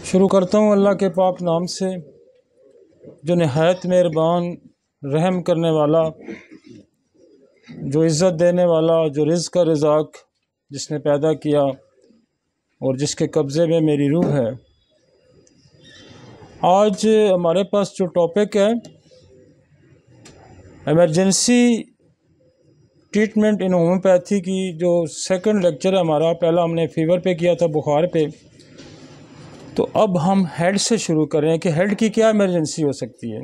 शुरू करता हूँ अल्लाह के पाक नाम से, जो नहायत मेहरबान रहम करने वाला, जो इज़्ज़त देने वाला, जो रिज़्क़ का रज़ाक जिसने पैदा किया और जिसके कब्ज़े में मेरी रूह है। आज हमारे पास जो टॉपिक है, एमरजेंसी ट्रीटमेंट इन होम्योपैथी की, जो सेकंड लेक्चर है हमारा। पहला हमने फ़ीवर पे किया था, बुखार पे। तो अब हम हेड से शुरू करें कि हेड की क्या इमरजेंसी हो सकती है,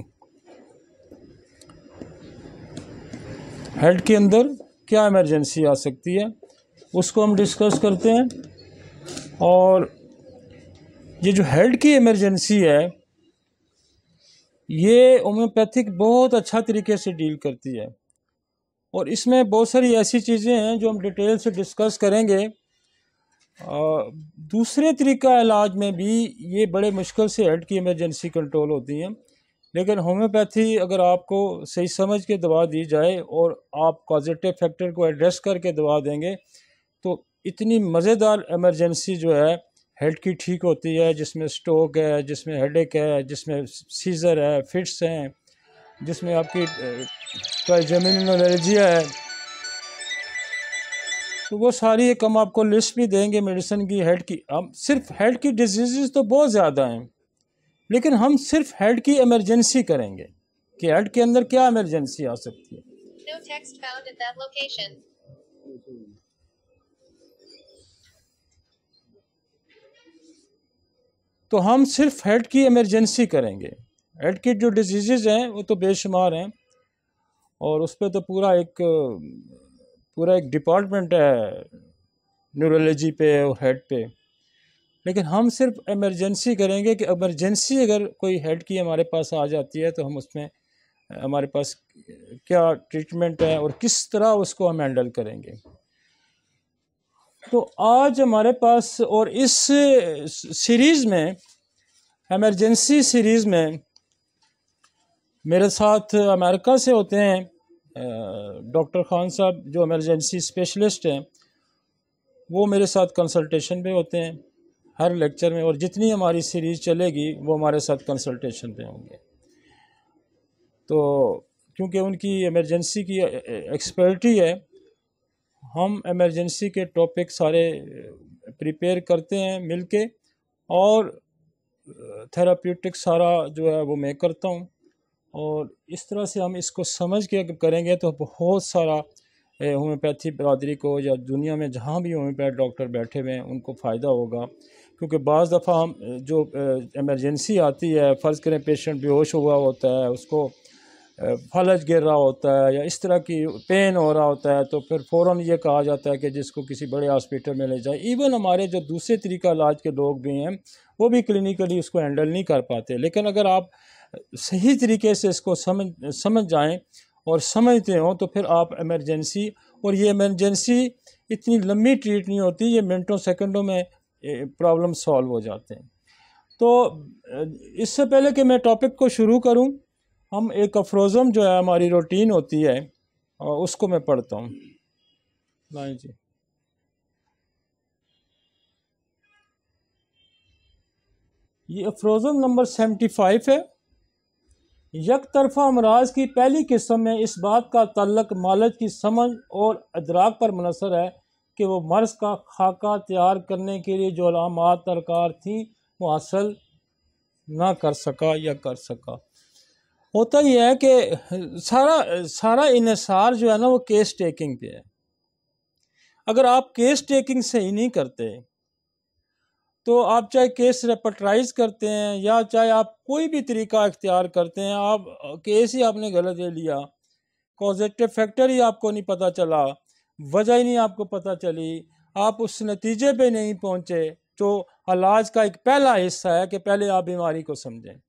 हेड के अंदर क्या इमरजेंसी आ सकती है, उसको हम डिस्कस करते हैं। और ये जो हेड की इमरजेंसी है, ये होम्योपैथिक बहुत अच्छा तरीके से डील करती है, और इसमें बहुत सारी ऐसी चीज़ें हैं जो हम डिटेल से डिस्कस करेंगे। दूसरे तरीका इलाज में भी ये बड़े मुश्किल से हेड की इमरजेंसी कंट्रोल होती हैं, लेकिन होम्योपैथी अगर आपको सही समझ के दवा दी जाए और आप कॉजेटिव फैक्टर को एड्रेस करके दवा देंगे, तो इतनी मज़ेदार इमरजेंसी जो है हेड की ठीक होती है, जिसमें स्ट्रोक है, जिसमें हेडेक है, जिसमें सीज़र है, फिट्स हैं, जिसमें आपकी ट्राइजेमिनल एलर्जिया है। तो वो सारी एक हम आपको लिस्ट भी देंगे मेडिसिन की हेड की। हम सिर्फ हेड की डिजीज़ तो बहुत ज़्यादा हैं, लेकिन हम सिर्फ हेड की इमरजेंसी करेंगे कि हेड के अंदर क्या इमरजेंसी आ सकती है। No text found at that location. तो हम सिर्फ हेड की इमरजेंसी करेंगे। हेड की जो डिजीज़ हैं वो तो बेशुमार हैं, और उस पर तो पूरा एक डिपार्टमेंट है न्यूरोलॉजी पे और हेड पे। लेकिन हम सिर्फ इमरजेंसी करेंगे कि इमरजेंसी अगर कोई हेड की हमारे पास आ जाती है, तो हम उसमें हमारे पास क्या ट्रीटमेंट है और किस तरह उसको हम हैंडल करेंगे। तो आज हमारे पास, और इस सीरीज़ में, इमरजेंसी सीरीज़ में, मेरे साथ अमेरिका से होते हैं डॉक्टर ख़ान साहब, जो इमरजेंसी स्पेशलिस्ट हैं। वो मेरे साथ कंसल्टेशन पे होते हैं हर लेक्चर में, और जितनी हमारी सीरीज़ चलेगी वो हमारे साथ कंसल्टेशन पे होंगे। तो क्योंकि उनकी इमरजेंसी की एक्सपर्टी है, हम इमरजेंसी के टॉपिक सारे प्रिपेयर करते हैं मिलके, और थेराप्यूटिक सारा जो है वो मैं करता हूँ। और इस तरह से हम इसको समझ के करेंगे तो बहुत सारा होम्योपैथी बरादरी को, या दुनिया में जहाँ भी होम्योपैथ डॉक्टर बैठे हुए हैं, उनको फ़ायदा होगा। क्योंकि बाज़ दफ़ा हम जो इमरजेंसी आती है, फ़र्ज़ करें पेशेंट बेहोश हुआ होता है, उसको फलज गिर रहा होता है, या इस तरह की पेन हो रहा होता है, तो फिर फ़ौरन ये कहा जाता है कि जिसको किसी बड़े हॉस्पिटल में ले जाए। इवन हमारे जो दूसरे तरीका इलाज के लोग भी हैं, वो भी क्लिनिकली उसको हैंडल नहीं कर पाते। लेकिन अगर आप सही तरीके से इसको समझ जाएं और समझते हो, तो फिर आप इमरजेंसी, और ये इमरजेंसी इतनी लंबी ट्रीट नहीं होती, ये मिनटों सेकंडों में प्रॉब्लम सॉल्व हो जाते हैं। तो इससे पहले कि मैं टॉपिक को शुरू करूं, हम एक अफ्रोज़म जो है हमारी रूटीन होती है, और उसको मैं पढ़ता हूँ। नहीं जी, ये अफ्रोज़म नंबर 75 है। यक तरफा अमराज की पहली किस्म में इस बात का ताल्लुक मालज की समझ और अदराक पर मुनसर है कि वो मर्ज़ का खाका तैयार करने के लिए जो अलामात दरकार थी वो हासिल ना कर सका या कर सका। होता ही है कि सारा इन्हिसार जो है ना, वो केस टेकिंग पे है। अगर आप केस टेकिंग सही नहीं करते, तो आप चाहे केस रेपर्टाइज करते हैं या चाहे आप कोई भी तरीका इख्तियार करते हैं, आप केस ही आपने गलत ले लिया, कॉजेटिव फैक्टर ही आपको नहीं पता चला, वजह ही नहीं आपको पता चली, आप उस नतीजे पे नहीं पहुंचे जो इलाज का एक पहला हिस्सा है कि पहले आप बीमारी को समझें,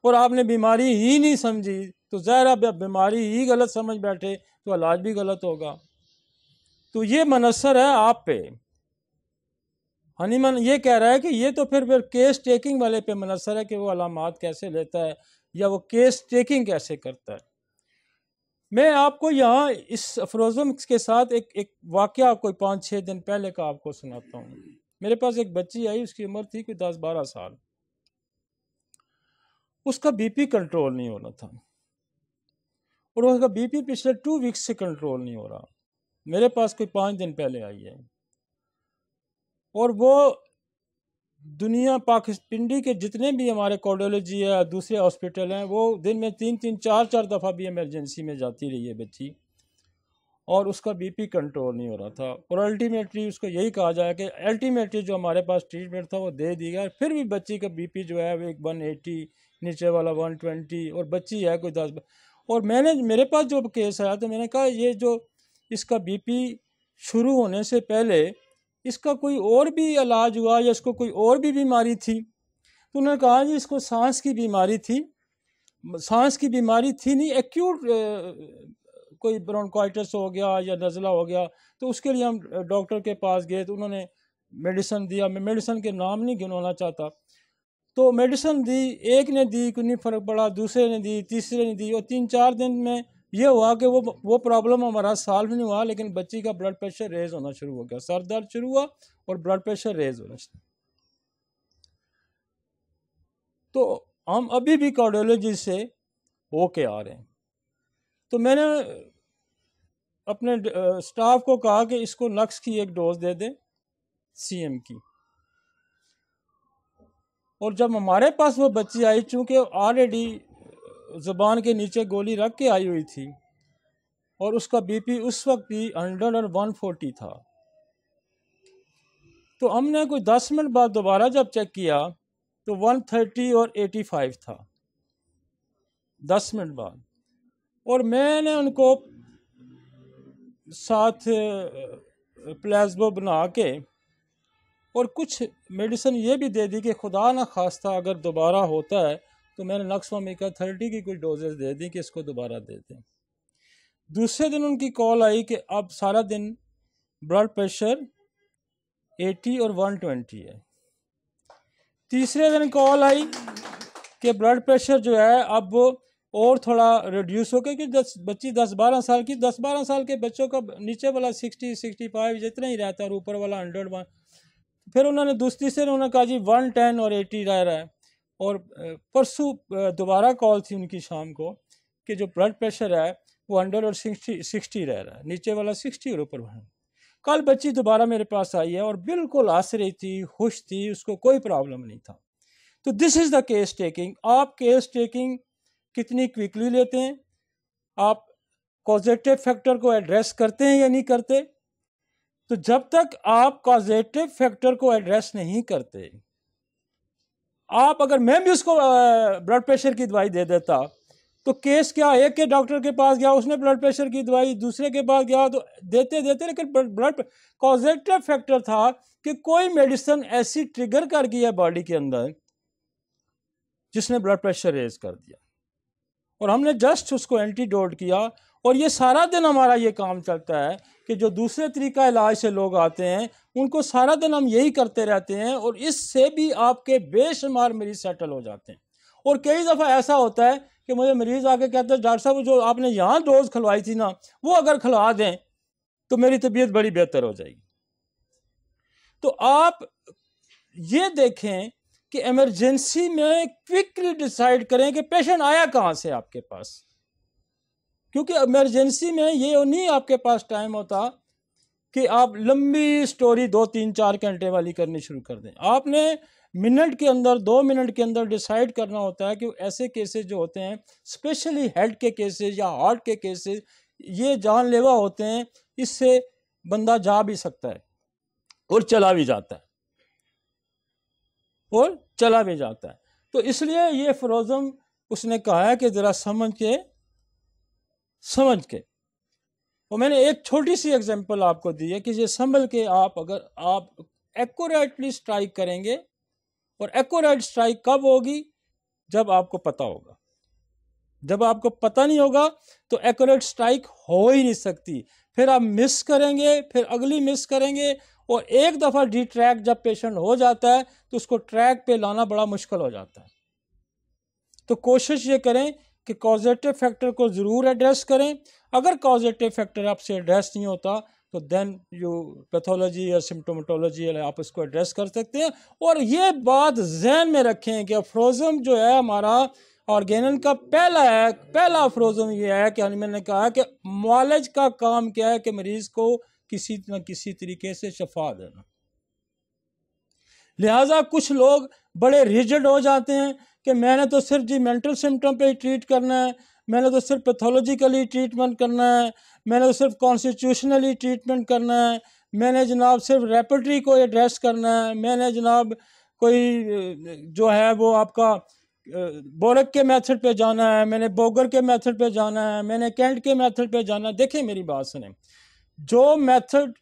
और आपने बीमारी ही नहीं समझी, तो ज़ाहिर आप बीमारी ही गलत समझ बैठे तो इलाज भी गलत होगा। तो ये मनसर है आप पे। हनीमन ये कह रहा है कि ये तो फिर केस टेकिंग वाले पे मुनसर है कि वो अलामात कैसे लेता है या वो केस टेकिंग कैसे करता है। मैं आपको यहाँ इस अफरोज़म के साथ एक वाक़या कोई 5-6 दिन पहले का आपको सुनाता हूँ। मेरे पास एक बच्ची आई, उसकी उम्र थी कोई 10-12 साल। उसका बीपी कंट्रोल नहीं हो रहा था और उसका बीपी पिछले 2 वीक्स से कंट्रोल नहीं हो रहा। मेरे पास कोई 5 दिन पहले आई है और वो दुनिया पाकिस्तान पिंडी के जितने भी हमारे कार्डियोलॉजी है, दूसरे हॉस्पिटल हैं, वो दिन में 3-3 4-4 दफ़ा भी इमरजेंसी में जाती रही है बच्ची, और उसका बीपी कंट्रोल नहीं हो रहा था। और अल्टीमेटली उसको यही कहा जाए कि अल्टीमेटली जो हमारे पास ट्रीटमेंट था वो दे दी गया, फिर भी बच्ची का बीपी जो है वो 180, नीचे वाला 120, और बच्ची है कोई 10। और मेरे पास जो केस आया तो मैंने कहा ये जो इसका बीपी शुरू होने से पहले इसका कोई और भी इलाज हुआ या इसको कोई और भी बीमारी थी? तो उन्होंने कहा जी इसको सांस की बीमारी थी। सांस की बीमारी थी नहीं, एक्यूट कोई ब्रोंकाइटिस हो गया या नज़ला हो गया। तो उसके लिए हम डॉक्टर के पास गए तो उन्होंने मेडिसिन दिया। मैं मेडिसिन के नाम नहीं गिनवाना चाहता। तो मेडिसिन दी, एक ने दी, कोई नहीं फ़र्क पड़ा, दूसरे ने दी, तीसरे ने दी, और 3-4 दिन में ये हुआ कि वो प्रॉब्लम हमारा सॉल्व नहीं हुआ, लेकिन बच्ची का ब्लड प्रेशर रेज होना शुरू हो गया, सर दर्द शुरू हुआ और ब्लड प्रेशर रेज होना शुरू। तो हम अभी भी कार्डियोलॉजी से होके आ रहे हैं। तो मैंने अपने स्टाफ को कहा कि इसको नक्स की एक डोज दे दें, सीएम की। और जब हमारे पास वो बच्ची आई, चूँकि ऑलरेडी ज़ुबान के नीचे गोली रख के आई हुई थी और उसका बीपी उस वक्त भी 100 और 140 था, तो हमने कोई 10 मिनट बाद दोबारा जब चेक किया तो 130 और 85 था 10 मिनट बाद। और मैंने उनको साथ प्लेसबो बना के और कुछ मेडिसिन ये भी दे दी कि खुदा ना खास्ता अगर दोबारा होता है तो मैंने नक्सवामिका 30 की कुछ डोजेस दे दी कि इसको दोबारा दे दें। दूसरे दिन उनकी कॉल आई कि अब सारा दिन ब्लड प्रेशर 80 और 120 है। तीसरे दिन कॉल आई कि ब्लड प्रेशर जो है अब और थोड़ा रिड्यूस हो गया कि बच्ची 10-12 साल की, 10-12 साल के बच्चों का नीचे वाला 60-65 जितना ही रहता है और ऊपर वाला 101। फिर उन्होंने तीसरे उन्होंने कहा जी 110 और 80 रह रहा है। और परसों दोबारा कॉल थी उनकी शाम को कि जो ब्लड प्रेशर है वो 100 और 60 रह रहा है, नीचे वाला 60 और ऊपर 100। कल बच्ची दोबारा मेरे पास आई है और बिल्कुल हंस रही थी, खुश थी, उसको कोई प्रॉब्लम नहीं था। तो this is the case taking. आप केस टेकिंग कितनी क्विकली लेते हैं, आप कॉजेटिव फैक्टर को एड्रेस करते हैं या नहीं करते? तो जब तक आप कॉजेटिव फैक्टर को एड्रेस नहीं करते, आप अगर मैं भी उसको ब्लड प्रेशर की दवाई दे देता तो केस क्या, एक के डॉक्टर के पास गया, उसने ब्लड प्रेशर की दवाई, दूसरे के पास गया तो देते देते, लेकिन ब्लड कॉजेटिव फैक्टर था कि कोई मेडिसिन ऐसी ट्रिगर कर गई है बॉडी के अंदर जिसने ब्लड प्रेशर रेज कर दिया और हमने जस्ट उसको एंटीडोट किया। और ये सारा दिन हमारा ये काम चलता है कि जो दूसरे तरीका इलाज से लोग आते हैं उनको सारा दिन हम यही करते रहते हैं और इससे भी आपके बेशुमार मरीज सेटल हो जाते हैं। और कई दफ़ा ऐसा होता है कि मुझे मरीज़ आके कहते हैं डॉक्टर साहब जो आपने यहाँ डोज खिलवाई थी ना वो अगर खिलवा दें तो मेरी तबीयत बड़ी बेहतर हो जाएगी। तो आप ये देखें कि इमरजेंसी में क्विकली डिसाइड करें कि पेशेंट आया कहाँ से आपके पास, क्योंकि इमरजेंसी में ये नहीं आपके पास टाइम होता कि आप लंबी स्टोरी 2-3-4 घंटे वाली करनी शुरू कर दें। आपने मिनट के अंदर, 2 मिनट के अंदर डिसाइड करना होता है कि ऐसे केसेस जो होते हैं, स्पेशली हेड के केसेस या हार्ट के केसेस, ये जानलेवा होते हैं, इससे बंदा जा भी सकता है और चला भी जाता है तो इसलिए ये फरोज़म उसने कहा है कि ज़रा समझ के। और मैंने एक छोटी सी एग्जांपल आपको दी है कि ये संभल के अगर आप एक्यूरेटली स्ट्राइक करेंगे, और एक्यूरेट स्ट्राइक कब होगी? जब आपको पता होगा। जब आपको पता नहीं होगा तो एक्यूरेट स्ट्राइक हो ही नहीं सकती। फिर आप मिस करेंगे, फिर अगली मिस करेंगे, और एक दफ़ा डी ट्रैक जब पेशेंट हो जाता है तो उसको ट्रैक पे लाना बड़ा मुश्किल हो जाता है। तो कोशिश ये करें कि कॉजेटिव फैक्टर को ज़रूर एड्रेस करें। अगर कॉजेटिव फैक्टर आपसे एड्रेस नहीं होता तो देन यू पैथोलॉजी या सिम्टोमेटोलॉजी आप उसको एड्रेस कर सकते हैं। और ये बात जहन में रखें कि अफ्रोज़म जो है हमारा ऑर्गेनन का पहला अफ्रोज़म ये है कि मैंने कहा कि मुआलज का काम क्या है कि मरीज़ को किसी न किसी तरीके से शफा देना। लिहाजा कुछ लोग बड़े रिजिड हो जाते हैं कि मैंने तो सिर्फ जी मेंटल सिम्टम पे ही ट्रीट करना है, मैंने तो सिर्फ पैथोलॉजिकली ट्रीटमेंट करना है, मैंने तो सिर्फ कॉन्स्टिट्यूशनली ट्रीटमेंट करना है, मैंने जनाब सिर्फ रेपर्टरी को एड्रेस करना है, मैंने जनाब कोई जो है वो आपका बोरक के मेथड पे जाना है, मैंने बोगर के मेथड पे जाना है, मैंने कैंट के मेथड पे जाना है। देखिए मेरी बात सुने, जो मेथड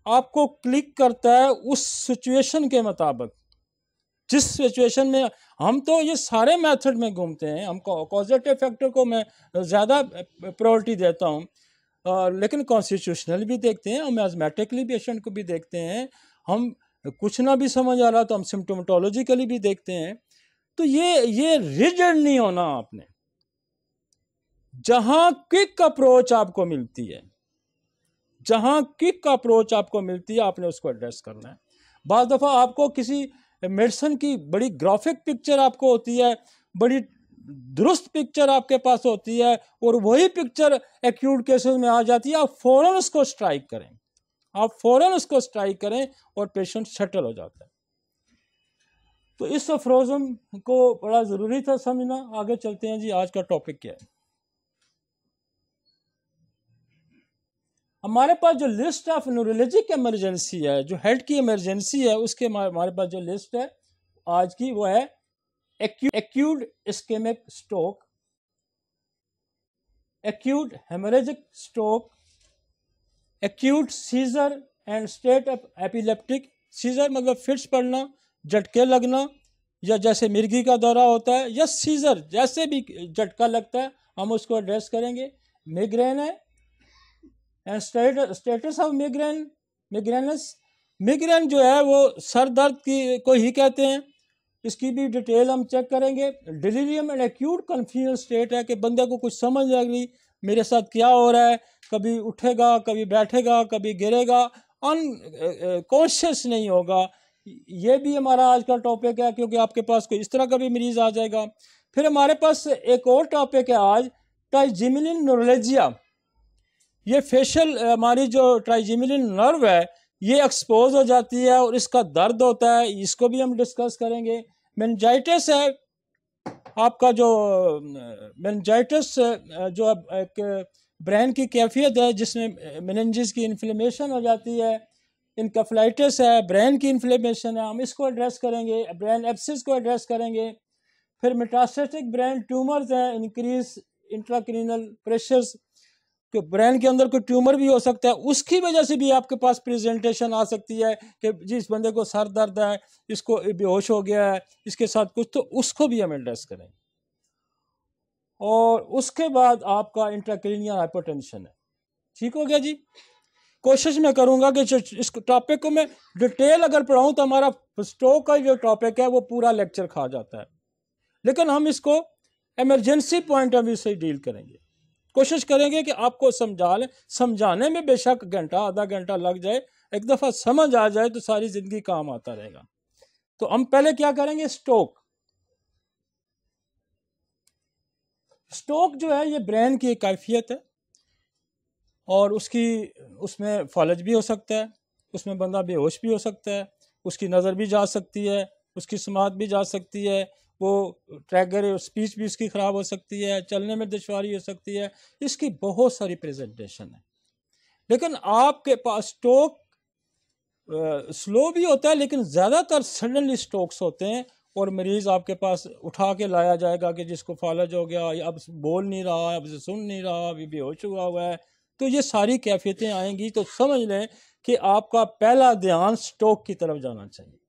आपको क्लिक करता है उस सिचुएशन के मुताबिक, जिस सिचुएशन में हम तो ये सारे मेथड में घूमते हैं, हम कॉजेटिव फैक्टर को मैं ज़्यादा प्रायोरिटी देता हूँ, लेकिन कॉन्स्टिट्यूशनल भी देखते हैं, हम एजमेटिकली पेशेंट को भी देखते हैं, हम कुछ ना भी समझ आ रहा तो हम सिम्टोमेटोलॉजिकली भी देखते हैं। तो ये रिजिड नहीं होना आपने। जहाँ क्विक अप्रोच आपको मिलती है, जहाँ क्विक अप्रोच आपको मिलती है आपने उसको एड्रेस करना है। बाज़ दफ़ा आपको किसी मेडिसिन की बड़ी ग्राफिक पिक्चर आपको होती है, बड़ी दुरुस्त पिक्चर आपके पास होती है, और वही पिक्चर एक्यूट केसेस में आ जाती है, आप फ़ौरन उसको स्ट्राइक करें, आप फ़ौरन उसको स्ट्राइक करें और पेशेंट सेटल हो जाता है। तो इस अफ्रोज़म को बड़ा ज़रूरी था समझना। आगे चलते हैं जी, आज का टॉपिक क्या है। हमारे पास जो लिस्ट ऑफ न्यूरोलॉजिक इमरजेंसी है, जो हेड की इमरजेंसी है, उसके हमारे पास जो लिस्ट है आज की वो है acute ischaemic stroke, acute haemorrhagic stroke, acute seizure and state epileptic. Seizure मतलब फिट्स पड़ना, झटके लगना, या जैसे मिर्गी का दौरा होता है, या सीजर जैसे भी झटका लगता है हम उसको एड्रेस करेंगे। मिग्रेन है एंड स्टेटस ऑफ मिग्रेनस। मिग्रेन जो है वो सर दर्द की को ही कहते हैं, इसकी भी डिटेल हम चेक करेंगे। Delirium and acute confusion state है कि बंदे को कुछ समझ नहीं आ रही मेरे साथ क्या हो रहा है, कभी उठेगा, कभी बैठेगा, कभी गिरेगा, अनकॉन्शियस नहीं होगा। ये भी हमारा आज का टॉपिक है, क्योंकि आपके पास कोई इस तरह का भी मरीज आ जाएगा। फिर हमारे पास एक और टॉपिक है आज, ट्राइजेमिनल न्यूरोलॉजिया। ये फेशियल हमारी जो ट्राइजेमिनल नर्व है ये एक्सपोज हो जाती है और इसका दर्द होता है, इसको भी हम डिस्कस करेंगे। मेनिंजाइटिस है आपका, जो मेनिंजाइटिस जो एक ब्रेन की कैफियत है जिसमें मेनिंजिस की इन्फ्लेमेशन हो जाती है। इनकेफेलाइटिस है, ब्रेन की इन्फ्लेमेशन है, हम इसको एड्रेस करेंगे। ब्रेन एब्सिस को एड्रेस करेंगे। फिर मेटास्टेटिक ब्रेन ट्यूमर्स हैं, इंक्रीज इंट्राक्रीनल प्रेशर्स, कि ब्रेन के अंदर कोई ट्यूमर भी हो सकता है, उसकी वजह से भी आपके पास प्रेजेंटेशन आ सकती है कि जिस बंदे को सर दर्द है, इसको बेहोश हो गया है, इसके साथ कुछ, तो उसको भी हम एड्रेस करें। और उसके बाद आपका इंट्राक्रेनियल हाइपरटेंशन है। ठीक हो गया जी। कोशिश मैं करूंगा कि इस टॉपिक को मैं डिटेल अगर पढ़ाऊं तो हमारा स्ट्रोक का जो टॉपिक है वो पूरा लेक्चर खा जाता है, लेकिन हम इसको इमरजेंसी पॉइंट ऑफ व्यू से डील करेंगे। कोशिश करेंगे कि आपको समझाने में बेशक घंटा आधा घंटा लग जाए, एक दफ़ा समझ आ जाए तो सारी ज़िंदगी काम आता रहेगा। तो हम पहले क्या करेंगे, स्ट्रोक। स्ट्रोक जो है ये ब्रेन की एक कैफियत है और उसमें फॉलज भी हो सकता है, उसमें बंदा बेहोश भी हो सकता है, उसकी नज़र भी जा सकती है, उसकी समात भी जा सकती है, वो ट्रैगर और स्पीच भी इसकी ख़राब हो सकती है, चलने में दुश्वारी हो सकती है, इसकी बहुत सारी प्रेजेंटेशन है। लेकिन आपके पास स्ट्रोक स्लो भी होता है, लेकिन ज़्यादातर सडनली स्ट्रोक्स होते हैं और मरीज़ आपके पास उठा के लाया जाएगा कि जिसको फालज हो गया, अब बोल नहीं रहा, अब सुन नहीं रहा, अभी बेहोश हुआ है। तो ये सारी कैफियतें आएंगी, तो समझ लें कि आपका पहला ध्यान स्ट्रोक की तरफ जाना चाहिए।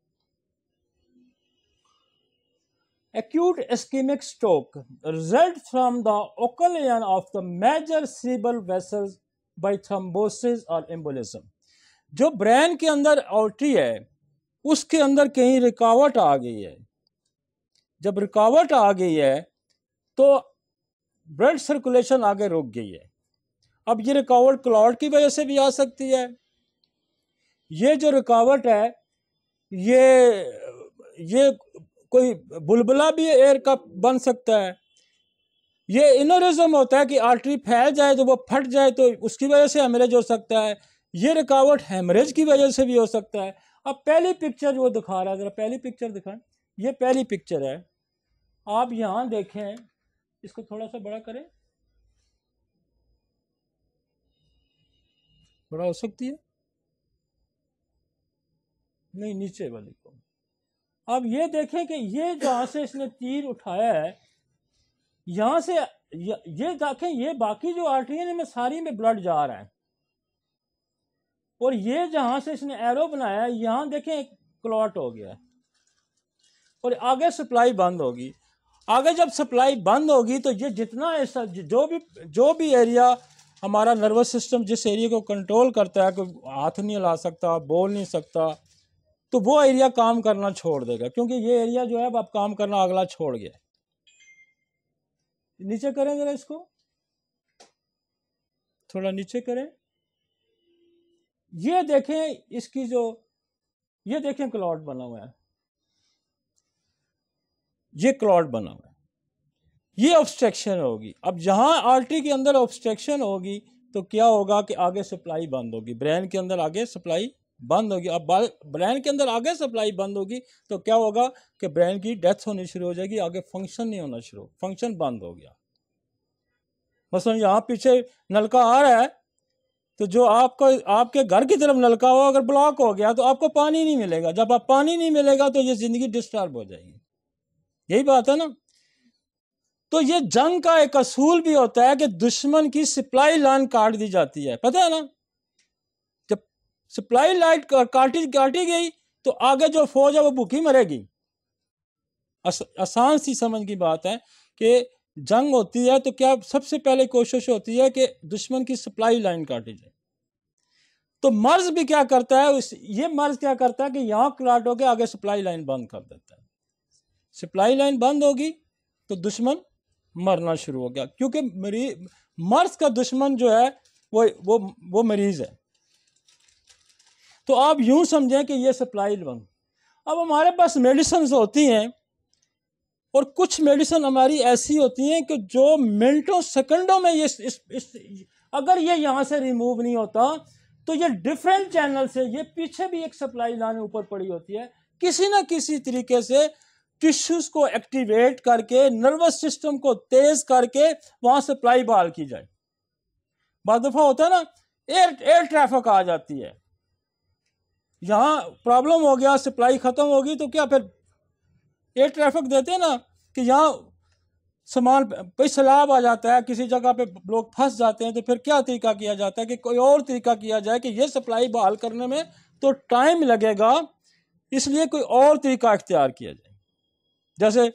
Acute ischemic stroke results from the occlusion of the major cerebral vessels by thrombosis or embolism। जो ब्रेन के अंदर आर्टरी है उसके अंदर कहीं रुकावट आ गई है। जब रुकावट आ गई है तो ब्लड सर्कुलेशन आगे रुक गई है। अब ये रुकावट क्लॉट की वजह से भी आ सकती है। ये जो रुकावट है ये कोई बुलबुला भी एयर का बन सकता है। ये इनोरिज्म होता है कि आर्टरी फैल जाए तो वो फट जाए तो उसकी वजह से हेमरेज हो सकता है। ये रुकावट हेमरेज की वजह से भी हो सकता है। अब पहली पिक्चर वो दिखा रहा है, जरा पहली पिक्चर दिखाएं। ये पहली पिक्चर है, आप यहां देखें, इसको थोड़ा सा बड़ा करें, बड़ा हो सकती है, नहीं नीचे वाली को। अब ये देखें कि ये जहां से इसने तीर उठाया है, यहां से ये देखें, ये बाकी जो आर्टरी है में सारी में ब्लड जा रहा है, और ये जहां से इसने एरो बनाया है यहां देखें क्लॉट हो गया है, और आगे सप्लाई बंद होगी। आगे जब सप्लाई बंद होगी तो ये जितना ऐसा जो भी एरिया हमारा नर्वस सिस्टम जिस एरिया को कंट्रोल करता है, कोई हाथ नहीं हिला सकता, बोल नहीं सकता, तो वो एरिया काम करना छोड़ देगा, क्योंकि ये एरिया जो है अब काम करना अगला छोड़ गया। नीचे करें जरा, इसको थोड़ा नीचे करें। ये देखें इसकी ये देखें क्लॉट बना हुआ है, ये क्लॉट बना हुआ है, ये ऑब्स्ट्रक्शन होगी। अब जहां आर्टरी के अंदर ऑब्स्ट्रक्शन होगी तो क्या होगा कि आगे सप्लाई बंद होगी, ब्रेन के अंदर आगे सप्लाई बंद होगी। अब ब्रेन के अंदर आगे सप्लाई बंद होगी तो क्या होगा कि ब्रेन की डेथ होनी शुरू हो जाएगी, आगे फंक्शन नहीं होना शुरू, फंक्शन बंद हो गया। मसलन यहाँ पीछे नलका आ रहा है, तो जो आपके घर की तरफ नलका हो अगर ब्लॉक हो गया तो आपको पानी नहीं मिलेगा। जब आप पानी नहीं मिलेगा तो ये जिंदगी डिस्टर्ब हो जाएगी, यही बात है ना। तो ये जंग का एक असूल भी होता है कि दुश्मन की सप्लाई लाइन काट दी जाती है, पता है ना। जब सप्लाई लाइन काटी गई तो आगे जो फौज है वो भूखी मरेगी। आसान सी समझ की बात है कि जंग होती है तो क्या सबसे पहले कोशिश होती है कि दुश्मन की सप्लाई लाइन काटी जाए। तो मर्ज भी क्या करता है, ये मर्ज क्या करता है कि यहां क्लॉट होकर आगे सप्लाई लाइन बंद कर देता है। सप्लाई लाइन बंद होगी तो दुश्मन मरना शुरू हो गया, क्योंकि मर्ज का दुश्मन जो है वो मरीज है। तो आप यूं समझें कि ये सप्लाई बंद। अब हमारे पास मेडिसिन होती हैं, और कुछ मेडिसिन हमारी ऐसी होती हैं कि जो मिनटों सेकंडों में अगर ये यहाँ से रिमूव नहीं होता तो ये डिफरेंट चैनल से, ये पीछे भी एक सप्लाई लाइन ऊपर पड़ी होती है, किसी ना किसी तरीके से टिश्यूज को एक्टिवेट करके नर्वस सिस्टम को तेज करके वहां सप्लाई बहाल की जाए। बहुत दफा होता है ना, एयर ट्रैफिक आ जाती है, यहां प्रॉब्लम हो गया, सप्लाई खत्म होगी तो क्या फिर एयर ट्रैफिक देते हैं ना कि यहाँ सामान पे सैलाब आ जाता है, किसी जगह पे लोग फंस जाते हैं, तो फिर क्या तरीका किया जाता है कि कोई और तरीका किया जाए कि ये सप्लाई बहाल करने में तो टाइम लगेगा, इसलिए कोई और तरीका इख्तियार किया जाए। जैसे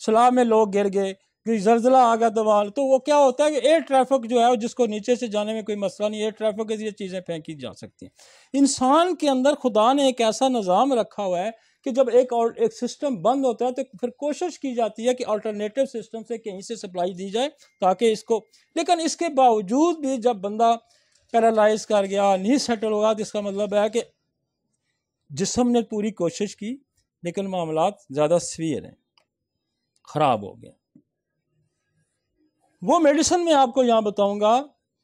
सैलाब में लोग गिर गए, जलजिला आ गया दवाल, तो वो क्या होता है कि एयर ट्रैफिक जो है जिसको नीचे से जाने में कोई मसला नहीं, एयर ट्रैफिक के जरिए चीज़ें फेंकी जा सकती हैं। इंसान के अंदर खुदा ने एक ऐसा निज़ाम रखा हुआ है कि जब एक सिस्टम बंद होता है तो फिर कोशिश की जाती है कि अल्टरनेटिव सिस्टम से कहीं से सप्लाई दी जाए ताकि इसको, लेकिन इसके बावजूद भी जब बंदा पैरालाइज कर गया, नहीं सेटल होगा, तो इसका मतलब है कि जिस्म ने पूरी कोशिश की लेकिन मामलात ज़्यादा सीवियर हैं, ख़राब हो गए। वो मेडिसिन मैं आपको यहाँ बताऊंगा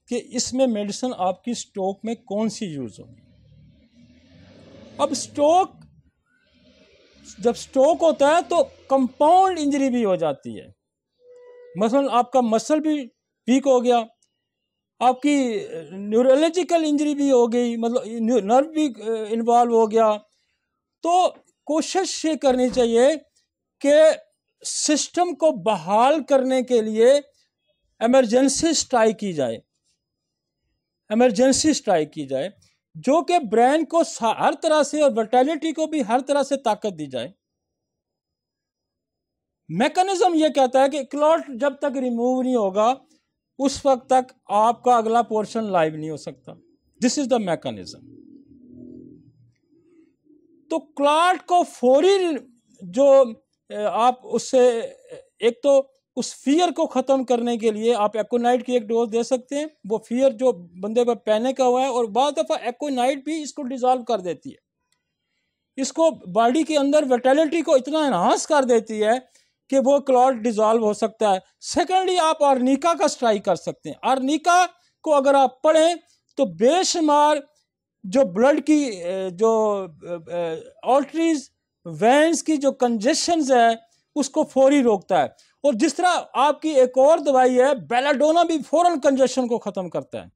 कि इसमें मेडिसिन आपकी स्ट्रोक में कौन सी यूज़ होगी। अब जब स्ट्रोक होता है तो कंपाउंड इंजरी भी हो जाती है। मसलन आपका मसल भी वीक हो गया, आपकी न्यूरोलॉजिकल इंजरी भी हो गई, मतलब नर्व भी इन्वॉल्व हो गया। तो कोशिश ये करनी चाहिए कि सिस्टम को बहाल करने के लिए इमरजेंसी स्ट्राइक की जाए, इमरजेंसी स्ट्राइक की जाए, जो कि ब्रेन को हर तरह से और वर्टेलिटी को भी हर तरह से ताकत दी जाए। मैकेनिज्म यह कहता है कि क्लॉट जब तक रिमूव नहीं होगा उस वक्त तक आपका अगला पोर्शन लाइव नहीं हो सकता। This is the mechanism. तो क्लॉट को फौरी जो आप उससे एक तो उस फियर को ख़त्म करने के लिए आप एक्ोनाइट की एक डोज दे सकते हैं। वो फियर जो बंदे पर पैनिक का हुआ है, और बाद दफ़ा एक्ोनाइट भी इसको डिज़ोल्व कर देती है, इसको बॉडी के अंदर विटेलिटी को इतना एनहांस कर देती है कि वो क्लॉट डिज़ोल्व हो सकता है। सेकेंडली आप आर्निका का स्ट्राइक कर सकते हैं। आर्निका को अगर आप पढ़ें तो बेशुमार जो ब्लड की जो आर्टरीज वेंस की जो कंजेशंस है उसको फौरी रोकता है। और जिस तरह आपकी एक और दवाई है बेलाडोना, भी फौरन कंजेशन को खत्म करता है।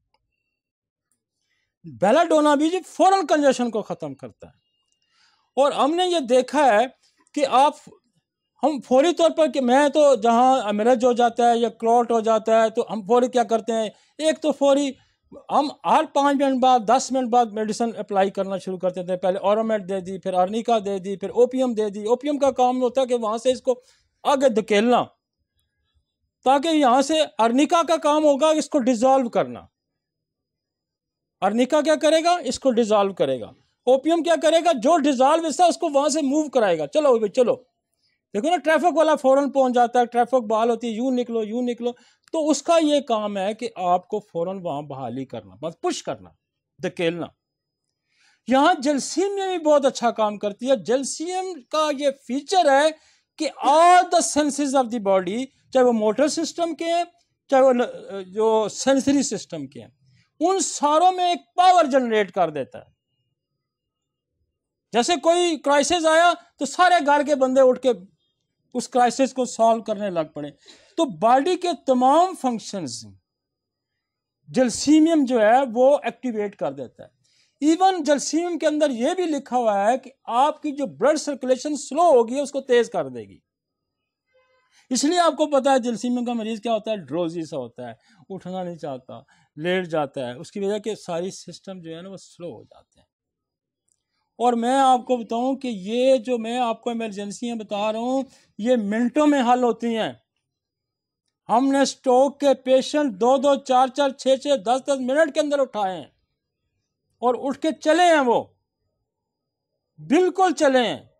बेलाडोना भी फौरन कंजेशन को खत्म करता है। और हमने ये देखा है कि हम फौरी तौर पर, कि मैं तो जहां एमरेज हो जाता है या क्लॉट हो जाता है तो हम फौरी क्या करते हैं, एक तो फौरी हम हर 5 मिनट बाद 10 मिनट बाद मेडिसिन अप्लाई करना शुरू करते थे। पहले ऑरोमेट दे दी, फिर आर्निका दे दी, फिर ओपियम दे दी। ओपियम का काम होता है कि वहां से इसको आगे धकेलना, ताकि यहां से आर्निका का काम होगा इसको डिसॉल्व करना। आर्निका क्या करेगा, इसको डिसॉल्व करेगा। ओपियम क्या करेगा, जो डिसॉल्व हिस्सा उसको वहां से मूव कराएगा। चलो भाई चलो, देखो ना ट्रैफिक वाला फौरन पहुंच जाता है, ट्रैफिक बहाल होती है, यूं निकलो यूं निकलो। तो उसका ये काम है कि आपको फौरन वहां बहाली करना, बस पुश करना, धकेलना। यहां जलसीम में भी बहुत अच्छा काम करती है। जलसीम का ये फीचर है कि all the senses of the body, चाहे वो मोटर सिस्टम के हैं, चाहे वो जो सेंसरी सिस्टम के हैं, उन सारों में एक पावर जनरेट कर देता है। जैसे कोई क्राइसिस आया तो सारे घर के बंदे उठ के उस क्राइसिस को सॉल्व करने लग पड़े। तो बॉडी के तमाम फंक्शंस जलसीमियम जो है वो एक्टिवेट कर देता है। इवन जलसीमियम के अंदर यह भी लिखा हुआ है कि आपकी जो ब्लड सर्कुलेशन स्लो होगी उसको तेज कर देगी। इसलिए आपको पता है जलसीमियम का मरीज क्या होता है, ड्रोजी सा होता है, उठना नहीं चाहता, लेट जाता है। उसकी वजह के सारी सिस्टम जो है ना वो स्लो हो जाते हैं। और मैं आपको बताऊं कि ये जो मैं आपको इमरजेंसी बता रहा हूं ये मिनटों में हल होती हैं। हमने स्ट्रोक के पेशेंट 2-2, 4-4, 6-6, 10-10 मिनट के अंदर उठाए हैं और उठ के चले हैं, वो बिल्कुल चले हैं।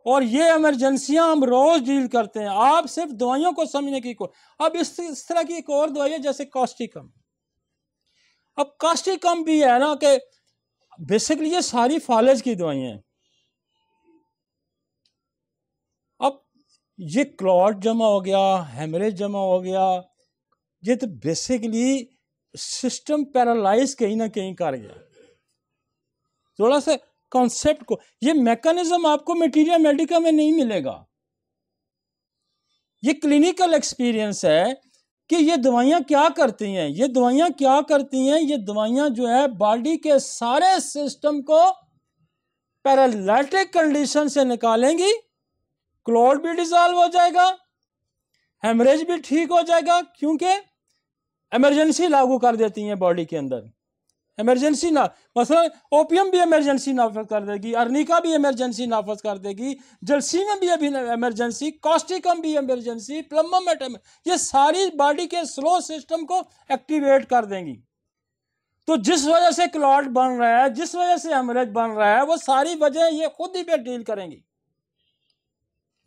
और ये इमरजेंसियां हम रोज डील करते हैं। आप सिर्फ दवाइयों को समझने की अब इस तरह की एक और दवाई है जैसे कॉस्टिकम। अब कॉस्टिकम भी है ना कि बेसिकली ये सारी फालेज की दवाइयां हैं। अब ये क्लॉट जमा हो गया, हेमरेज जमा हो गया, ये तो बेसिकली सिस्टम पैरालाइज कहीं ना कहीं कर गया। थोड़ा सा कॉन्सेप्ट को, ये मैकेनिज्म आपको मटीरियल मेडिका में नहीं मिलेगा। ये क्लिनिकल एक्सपीरियंस है कि ये दवाइयां क्या करती हैं। ये दवाइयां क्या करती हैं, ये दवाइयां जो है बॉडी के सारे सिस्टम को पैरालिटिक कंडीशन से निकालेंगी, क्लॉट भी डिसॉल्व हो जाएगा, हेमरेज भी ठीक हो जाएगा, क्योंकि इमरजेंसी लागू कर देती हैं बॉडी के अंदर। इमरजेंसी ना, मतलब ओपियम भी इमरजेंसी नाफज कर देगी, अर्निका भी इमरजेंसी नाफज कर देगी, जलसीम भी अभी इमरजेंसी, कॉस्टिकम भी इमरजेंसी, प्लम्बोमेट, ये सारी बॉडी के स्लो सिस्टम को एक्टिवेट कर देंगी। तो जिस वजह से क्लॉट बन रहा है, जिस वजह से हेमरेज बन रहा है, वो सारी वजह ये खुद ही पे डील करेंगी।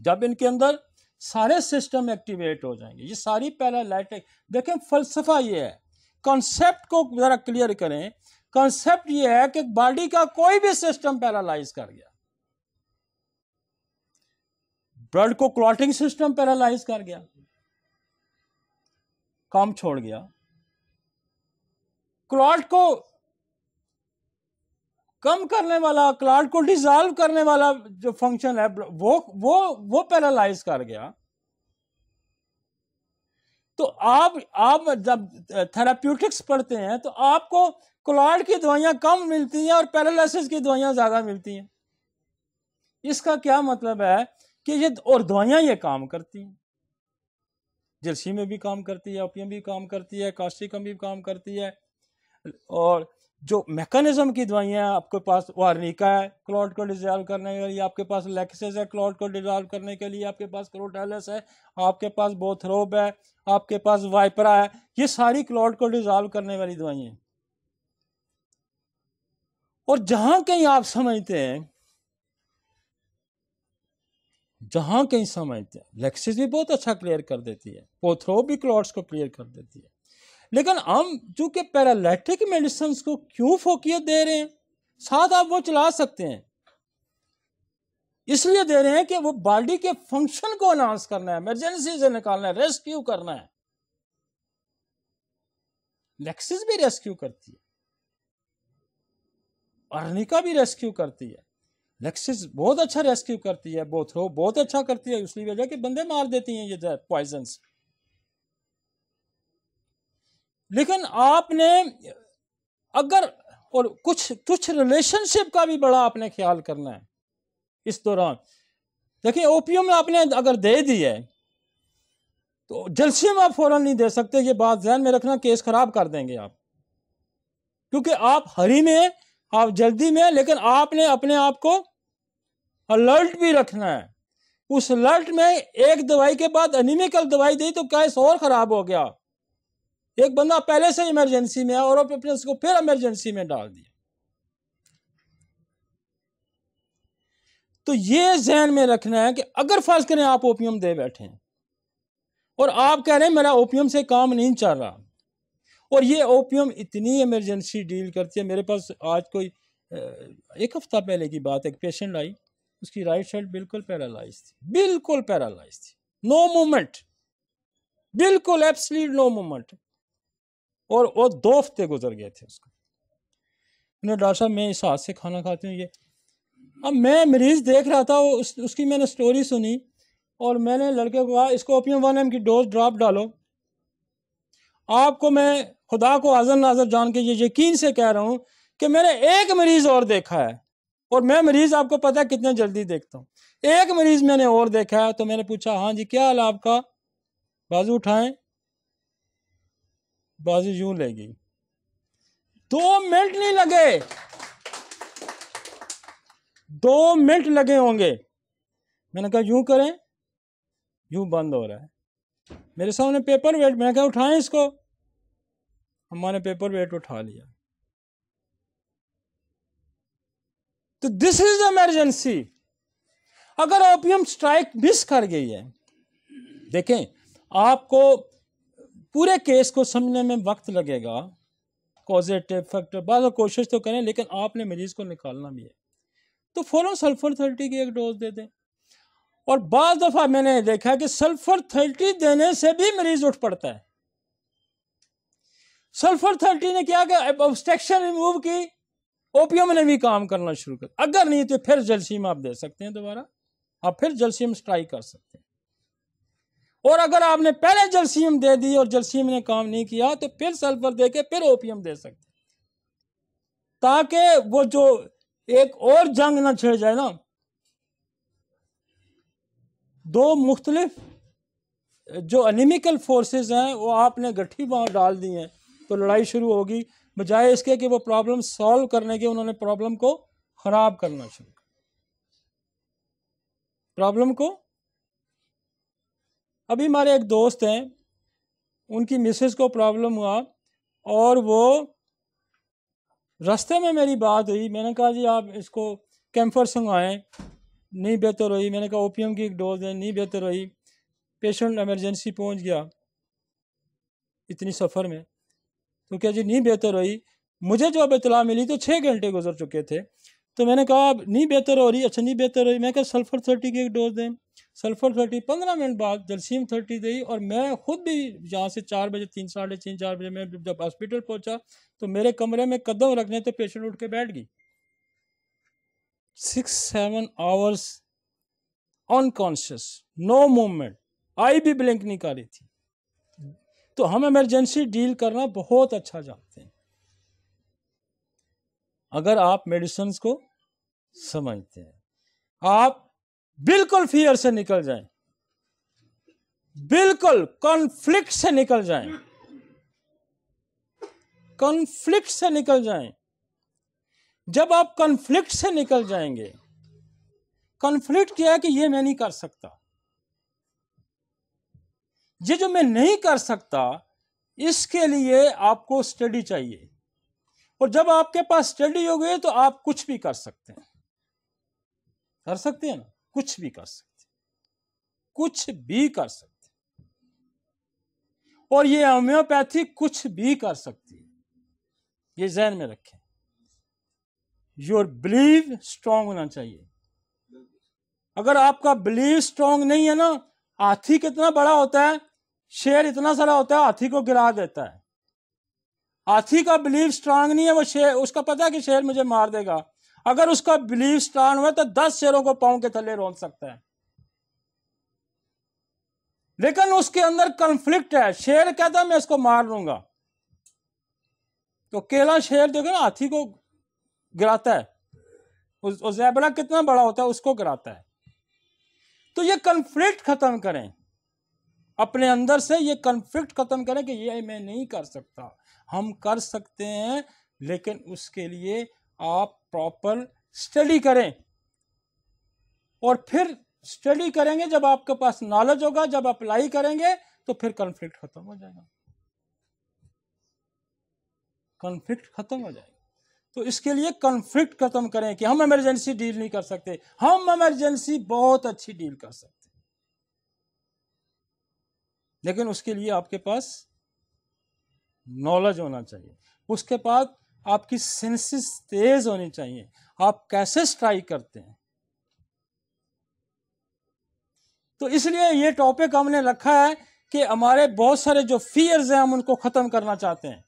जब इनके अंदर सारे सिस्टम एक्टिवेट हो जाएंगे, ये सारी पैरालाइटिक। देखें फलसफा ये है, कॉन्सेप्ट को जरा क्लियर करें। कॉन्सेप्ट ये है कि बॉडी का कोई भी सिस्टम पैरालाइज कर गया, ब्लड को क्लॉटिंग सिस्टम पैरालाइज कर गया, काम छोड़ गया। क्लॉट को कम करने वाला, क्लॉट को डिसॉल्व करने वाला जो फंक्शन है वो पैरालाइज कर गया। तो आप जब थेराप्यूटिक्स पढ़ते हैं तो आपको क्लॉट की दवाइयां कम मिलती हैं और पैरालिसिस की दवाइयां ज्यादा मिलती हैं। इसका क्या मतलब है कि ये और दवाइयां ये काम करती हैं, जलसी में भी काम करती है, ओपियम भी काम करती है, कॉस्टिकम भी काम करती है। और जो मैकेनिज्म की दवाइयां आपके पास, वो आर्निका है क्लॉट को डिसॉल्व करने के लिए, आपके पास लेक्सिस है क्लॉट को डिसॉल्व करने के लिए, आपके पास क्रोटाइलस है, आपके पास बोथरोब है, आपके पास वाइपरा है, ये सारी क्लॉट को डिसॉल्व करने वाली दवाइयां। और जहां कहीं आप समझते हैं जहां कहीं समझते हैं। लेक्सिस भी बहुत अच्छा क्लियर कर देती है, पोथ्रोप भी क्लॉट्स को क्लियर कर देती है। लेकिन हम चूंकि पैरालिटिक मेडिसिन को क्यों फोकियत दे रहे हैं? साथ आप वो चला सकते हैं, इसलिए दे रहे हैं कि वो बॉडी के फंक्शन को एनहांस करना है, इमरजेंसी से निकालना है, रेस्क्यू करना है। लेक्सिस भी रेस्क्यू करती है, अर्निका भी रेस्क्यू करती है, लेक्सिस बहुत अच्छा रेस्क्यू करती है, बोथ्रो बहुत अच्छा करती है, इसलिए वजह कि बंदे मार देती हैं ये पॉइजन। लेकिन आपने अगर और कुछ रिलेशनशिप का भी बड़ा आपने ख्याल करना है इस दौरान। देखिए ओपियम आपने अगर दे दी है तो जल्सियम आप फौरन नहीं दे सकते, ये बात ध्यान में रखना, केस खराब कर देंगे आप, क्योंकि आप हरी में, आप जल्दी में, लेकिन आपने अपने आप को अलर्ट भी रखना है। उस अलर्ट में एक दवाई के बाद एनीमिकल दवाई दी तो केस और खराब हो गया। एक बंदा पहले से इमरजेंसी में है और अपने उसको फिर इमरजेंसी में डाल दिया। तो ये ध्यान में रखना है कि अगर फर्ज करें आप ओपियम दे बैठे हैं और आप कह रहे हैं मेरा ओपियम से काम नहीं चल रहा, और ये ओपियम इतनी इमरजेंसी डील करती है। मेरे पास आज कोई एक हफ्ता पहले की बात है, एक पेशेंट आई, उसकी राइट साइड बिल्कुल पैरालाइज थी, बिल्कुल पैरालाइज थी, नो मूवमेंट, बिल्कुल एब्सोल्यूट नो मूवमेंट, और वो 2 हफ्ते गुजर गए थे उसको। उन्होंने डॉक्टर साहब मैं इस हाथ से खाना खाती हूँ ये। अब मैं मरीज देख रहा था, उसकी मैंने स्टोरी सुनी और मैंने लड़के को कहा इसको ओपियम 1 mg की डोज ड्रॉप डालो। आपको मैं खुदा को हाज़िर नाज़िर जान के ये यकीन से कह रहा हूँ कि मैंने एक मरीज और देखा है, और मैं मरीज आपको पता है कितने जल्दी देखता हूँ। एक मरीज मैंने और देखा है, तो मैंने पूछा हाँ जी क्या हाल आपका, बाजू उठाएं, बाजू यूं लेगी, 2 मिनट नहीं लगे, 2 मिनट लगे होंगे। मैंने कहा यूं करें, यूं बंद हो रहा है, मेरे सामने पेपर वेट, मैंने कहा उठाएं इसको, हमारे पेपर वेट उठा लिया। तो दिस इज इमरजेंसी। अगर ओपियम स्ट्राइक मिस कर गई है, देखें आपको पूरे केस को समझने में वक्त लगेगा, कॉजेटिव फैक्टर, बाद कोशिश तो करें, लेकिन आपने मरीज को निकालना भी है, तो फौरन सल्फर 30 की एक डोज दे दें। और बाद दफा मैंने देखा कि सल्फर 30 देने से भी मरीज उठ पड़ता है। सल्फर 30 ने क्या किया, ऑब्स्ट्रक्शन रिमूव की, ओपियम ने भी काम करना शुरू कर। अगर नहीं तो फिर जल्सियम आप दे सकते हैं दोबारा, आप फिर जल्सियम स्ट्राइक कर सकते हैं। और अगर आपने पहले जल्सियम दे दी और जल्सियम ने काम नहीं किया तो फिर सल्फर दे के फिर ओपियम दे सकते हैं, ताकि वो जो एक और जंग ना छिड़ जाए ना। 2 मुख्तलिफ जो एनिमिकल फोर्सेस हैं वो आपने गट्ठी वहां डाल दी हैं, तो लड़ाई शुरू होगी, बजाय इसके कि वो प्रॉब्लम सॉल्व करने के उन्होंने प्रॉब्लम को खराब करना शुरू कर, प्रॉब्लम को। अभी हमारे एक दोस्त हैं, उनकी मिसेस को प्रॉब्लम हुआ और वो रास्ते में मेरी बात हुई, मैंने कहा जी आप इसको कैम्फर संगवाएं, नहीं बेहतर हुई। मैंने कहा ओपियम की एक डोज है, नहीं बेहतर हुई। पेशेंट इमरजेंसी पहुंच गया इतनी सफ़र में, तो क्या जी नहीं बेहतर हुई। मुझे जो अब इतला मिली तो 6 घंटे गुजर चुके थे, तो मैंने कहा अब नहीं बेहतर हो रही, अच्छा नहीं बेहतर हो रही, मैं कहा सल्फर 30 की एक डोज दें। सल्फर 30, 15 मिनट बाद जल्सियम 30 दी, और मैं खुद भी यहाँ से 4 बजे 3, साढ़े 3, 4 बजे मैं जब हॉस्पिटल पहुंचा तो मेरे कमरे में कदम रखने तो पेशेंट उठ के बैठ गई। 6-7 आवर्स अनकॉन्शियस, नो मूवमेंट, आई भी ब्लिंक नहीं कर रही थी। तो हम इमरजेंसी डील करना बहुत अच्छा जानते हैं अगर आप मेडिसिन को समझते हैं। आप बिल्कुल फियर से निकल जाएं, बिल्कुल कॉन्फ्लिक्ट से निकल जाएं, कॉन्फ्लिक्ट से निकल जाएं। जब आप कॉन्फ्लिक्ट से निकल जाएंगे, कॉन्फ्लिक्ट क्या है कि ये मैं नहीं कर सकता, ये जो मैं नहीं कर सकता इसके लिए आपको स्टडी चाहिए, और जब आपके पास स्टडी हो गई तो आप कुछ भी कर सकते हैं, कर सकते हैं ना, कुछ भी कर सकते हैं। कुछ भी कर सकती है, और ये होम्योपैथी कुछ भी कर सकती है। ये ज़हन में रखें। योर बिलीव स्ट्रांग होना चाहिए। अगर आपका बिलीव स्ट्रांग नहीं है ना, हाथी कितना बड़ा होता है, शेर इतना सारा होता है, हाथी को गिरा देता है। हाथी का बिलीव स्ट्रांग नहीं है, वो शेर, उसका पता है कि शेर मुझे मार देगा। अगर उसका बिलीव स्ट्रांग हुआ तो 10 शेरों को पांव के थल्ले रोक सकता है। लेकिन उसके अंदर कॉन्फ्लिक्ट है। शेर कहता है मैं इसको मार लूंगा, तो अकेला शेर देखो ना हाथी को गिराता है, उस ज़ेबरा कितना बड़ा होता है उसको गिराता है। तो ये कॉन्फ्लिक्ट खत्म करें अपने अंदर से, ये कॉन्फ्लिक्ट खत्म करें कि ये मैं नहीं कर सकता। हम कर सकते हैं, लेकिन उसके लिए आप प्रॉपर स्टडी करें, और फिर स्टडी करेंगे, जब आपके पास नॉलेज होगा, जब अप्लाई करेंगे तो फिर कॉन्फ्लिक्ट खत्म हो जाएगा। कॉन्फ्लिक्ट खत्म हो जाएगा। तो इसके लिए कॉन्फ्लिक्ट खत्म करें कि हम इमरजेंसी डील नहीं कर सकते, हम इमरजेंसी बहुत अच्छी डील कर सकते, लेकिन उसके लिए आपके पास नॉलेज होना चाहिए, उसके बाद आपकी सेंसेस तेज होनी चाहिए, आप कैसे स्ट्राइक करते हैं। तो इसलिए ये टॉपिक हमने रखा है कि हमारे बहुत सारे जो फियर्स हैं हम उनको खत्म करना चाहते हैं।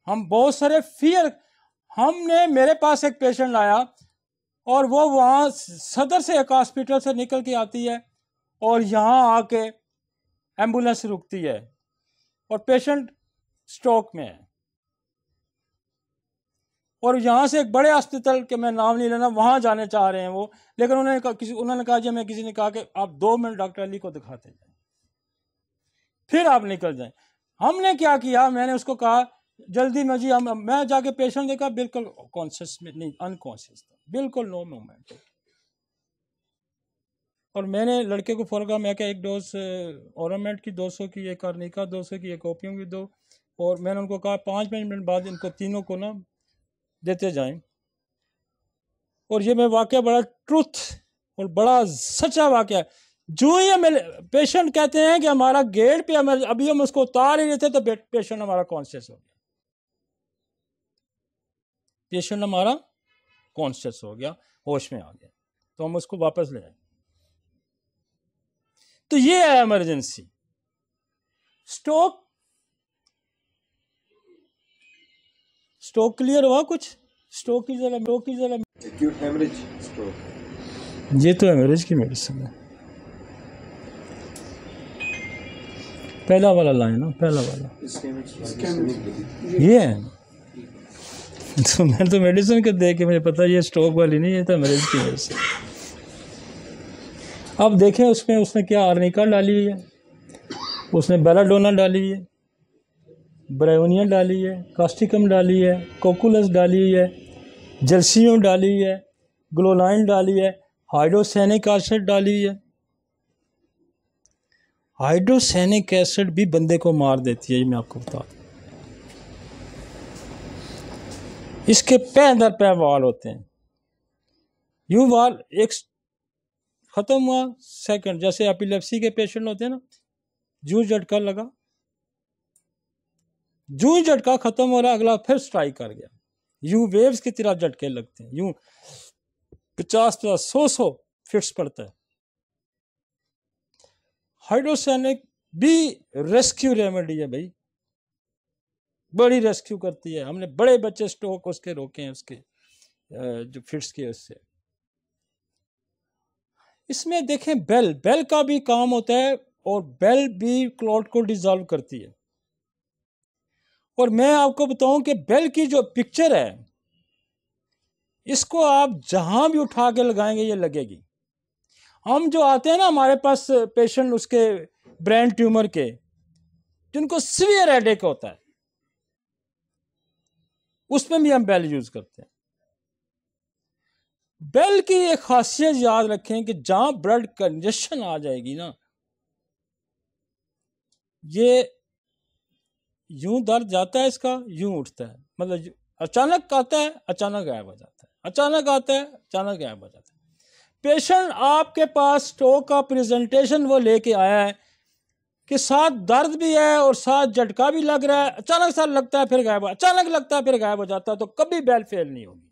हम बहुत सारे फियर, हमने, मेरे पास एक पेशेंट आया और वो वहाँ सदर से एक हॉस्पिटल से निकल के आती है और यहाँ आके एम्बुलेंस रुकती है और पेशेंट स्ट्रोक में है, और यहाँ से एक बड़े अस्पताल के, मैं नाम नहीं लेना, वहाँ जाने चाह रहे हैं वो, लेकिन उन्होंने कहा जी, मैं किसी ने कहा कि आप 2 मिनट डॉक्टर अली को दिखाते जाएं, फिर आप निकल जाएं। हमने क्या किया, मैंने उसको कहा जल्दी में जी, मैं जाके पेशेंट देखा, बिल्कुल कॉन्शियस में नहीं, अनकॉन्शियस था, बिल्कुल नो मूवमेंट। और मैंने लड़के को फ़ौरन कहा, मैं क्या एक डोज ओरामेट की 200 की, एक अर्निका 200 की, एक ओपियम की 2, और मैंने उनको कहा 5 मिनट बाद इनको तीनों को ना देते जाएं। और ये मैं वाकया बड़ा ट्रुथ और बड़ा सच्चा वाकया है। जो ही मेरे पेशेंट कहते हैं कि हमारा गेट पे, अभी हम उसको उतार ही रहे थे तो पेशेंट हमारा कॉन्शियस हो गया, पेशेंट हमारा कॉन्शियस हो गया, होश में आ गया, तो हम उसको वापस ले आए। तो ये है इमरजेंसी। स्ट्रोक क्लियर हुआ कुछ? स्ट्रोक की जगह एक्यूट हेमरेज स्ट्रोक, ये तो हेमरेज की मेडिसिन है। पहला वाला लाइन ना, पहला वाला ये है। तो मैं तो मेडिसिन के देख के मुझे पता ये स्ट्रोक वाली नहीं, ये तो हेमरेज की मेडिसिन। अब देखें उसमें उसने क्या आर्निका डाली है, उसने बेलाडोना डाली है, ब्रायोनिया डाली है, कास्टिकम डाली है, कोकुलस डाली है, जर्सियम डाली है, ग्लोलाइन डाली है, हाइड्रोसैनिक एसिड डाली है। हाइड्रोसैनिक एसिड भी बंदे को मार देती है, ये मैं आपको बता दूं। इसके पैर दर पैर वाल होते हैं, यूं वाल एक खत्म हुआ सेकंड, जैसे एपिलेप्सी के पेशेंट होते हैं ना, जूं झटका लगा, जूं झटका खत्म हो रहा, अगला फिर स्ट्राइक कर गया। यूं वेव्स की तरह झटके लगते हैं, यूं 50-50 100 फिट्स पड़ता है। हाइड्रोसैनिक भी रेस्क्यू रेमेडी है भाई, बड़ी रेस्क्यू करती है। हमने बड़े बच्चे स्ट्रोक उसके रोके हैं, उसके जो फिट्स के उससे। इसमें देखें बेल का भी काम होता है, और बेल भी क्लॉट को डिसॉल्व करती है। और मैं आपको बताऊं कि बेल की जो पिक्चर है, इसको आप जहां भी उठा के लगाएंगे ये लगेगी। हम जो आते हैं ना हमारे पास पेशेंट, उसके ब्रेन ट्यूमर के, जिनको सीवियर हेडेक होता है, उसमें भी हम बेल यूज करते हैं। बेल की एक खासियत याद रखें कि जहां ब्लड कंजेशन आ जाएगी ना, ये यूं दर्द जाता है इसका, यूं उठता है, मतलब अचानक आता है, अचानक गायब हो जाता है, अचानक आता है, अचानक गायब हो जाता है। पेशेंट आपके पास स्ट्रोक का प्रेजेंटेशन वो लेके आया है कि साथ दर्द भी है और साथ झटका भी लग रहा है, अचानक सा लगता है फिर गायब, अचानक लगता है फिर गायब हो जाता है, तो कभी बेल फेल नहीं होगी।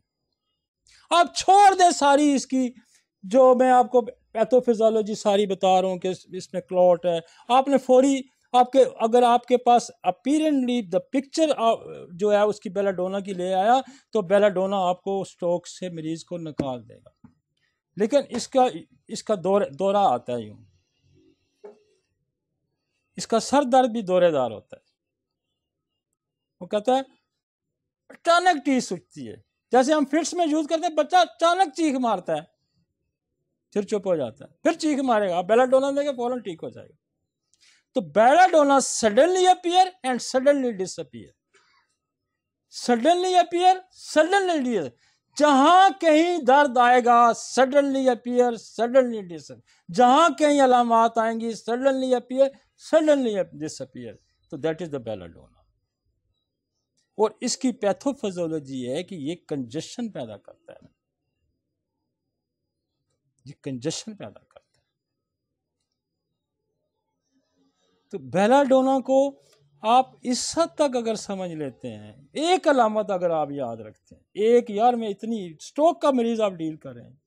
आप छोड़ दें सारी इसकी जो मैं आपको पैथोफिजियोलॉजी सारी बता रहा हूँ कि इसमें क्लॉट है, आपने फौरी आपके अगर आपके पास अपीरेंटली द पिक्चर जो है उसकी बेलाडोना की ले आया तो बेलाडोना आपको स्ट्रोक से मरीज को निकाल देगा। लेकिन इसका दौरा आता है यूं, इसका सर दर्द भी दौरेदार होता है। वो कहता है अचानक चीख उठती है, जैसे हम फिट्स में यूज करते हैं, बच्चा अचानक चीख मारता है फिर चुप हो जाता है, फिर चीख मारेगा, आप बेलाडोना देंगे फौरन ठीक हो जाएगा। तो belladonna suddenly appear and suddenly disappear, suddenly appear suddenly disappear, जहां कहीं दर्द आएगा सडनली अपीयर सडनली डिसअपीयर, जहां कहीं अलामात आएंगी सडनली अपीयर सडनली डिसअपीयर, तो दैट इज द बेलाडोना। और इसकी पैथोफिजियोलॉजी है कि ये कंजेशन पैदा करता है, ये कंजेशन पैदा करता है। तो बेलाडोना को आप इस हद तक अगर समझ लेते हैं, एक अलामत अगर आप याद रखते हैं, एक यार में इतनी स्ट्रोक का मरीज आप डील कर रहे हैं,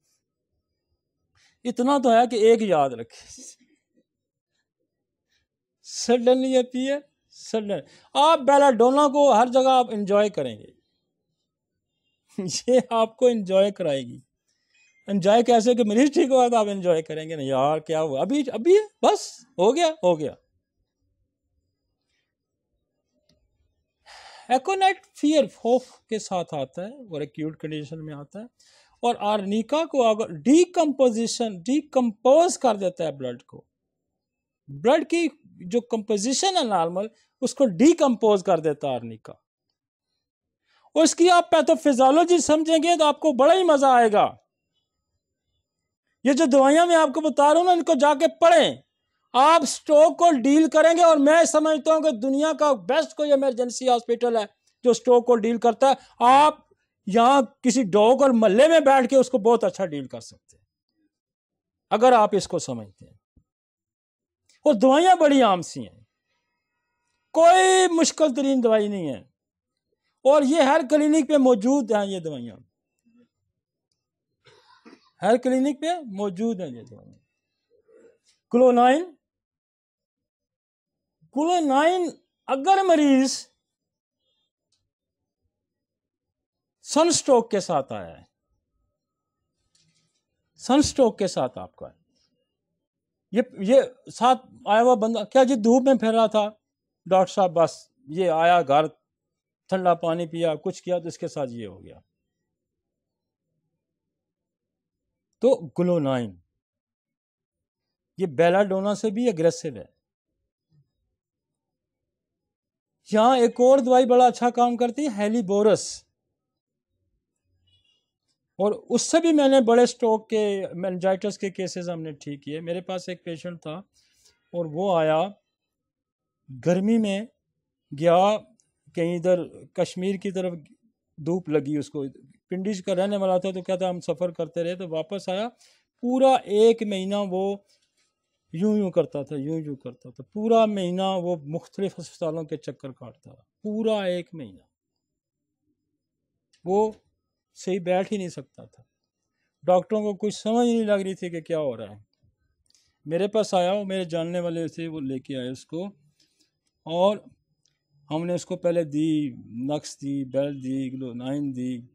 इतना तो है कि एक याद रखें, सडनली अपीयर सडन, आप बेलाडोना को हर जगह आप एंजॉय करेंगे, ये आपको एंजॉय कराएगी। एंजॉय कैसे कि मरीज ठीक हुआ तो आप एंजॉय करेंगे ना, यार क्या हुआ अभी अभी बस हो गया। एकोनाइट फियर खौफ के साथ आता है और एक्यूट कंडीशन में आता है। और आर्निका को अगर डिकम्पोज कर देता है ब्लड को, ब्लड की जो कंपोजिशन है नॉर्मल उसको डिकम्पोज कर देता है आर्निका। उसकी आप पैथोफिजियोलॉजी समझेंगे तो आपको बड़ा ही मजा आएगा। ये जो दवाइयां मैं आपको बता रहा हूं ना, इनको जाके पढ़ें, आप स्ट्रोक को डील करेंगे। और मैं समझता हूं कि दुनिया का बेस्ट कोई इमरजेंसी हॉस्पिटल है जो स्ट्रोक को डील करता है। आप यहां किसी डॉग और मल्ले में बैठ के उसको बहुत अच्छा डील कर सकते हैं अगर आप इसको समझते हैं। और दवाइयां बड़ी आम सी हैं, कोई मुश्किल तरीन दवाई नहीं है, और ये हर क्लिनिक पे मौजूद हैं। ये दवाइयां हर क्लिनिक पे मौजूद हैं। ये दवाइयां क्लोनाइन अगर मरीज सनस्ट्रोक के साथ आया है, सनस्ट्रोक के साथ आपका ये साथ आया हुआ बंदा क्या जी धूप में फिर रहा था, डॉक्टर साहब बस ये आया घर, ठंडा पानी पिया, कुछ किया तो इसके साथ ये हो गया। तो ग्लोनाइन ये बेलाडोना से भी एग्रेसिव है। यहां एक और दवाई बड़ा अच्छा काम करती है, हेलीबोरस, और उससे भी मैंने बड़े स्ट्रोक के मेनिंजाइटिस के केसेस हमने ठीक किए। मेरे पास एक पेशेंट था और वो आया गर्मी में, गया कहीं इधर कश्मीर की तरफ, धूप लगी उसको, पिंडी का रहने वाला था, तो क्या था हम सफ़र करते रहे, तो वापस आया, पूरा 1 महीना वो यूं करता था, यूं करता था, पूरा महीना वो मुख्तलिफ अस्पतालों के चक्कर काटता था, पूरा 1 महीना वो सही बैठ ही नहीं सकता था। डॉक्टरों को कुछ समझ नहीं लग रही थी कि क्या हो रहा है। मेरे पास आया, वो मेरे जानने वाले थे, वो लेके आए उसको, और हमने उसको पहले दी, नक्स दी, बेल दी, ग्लोनाइन दी।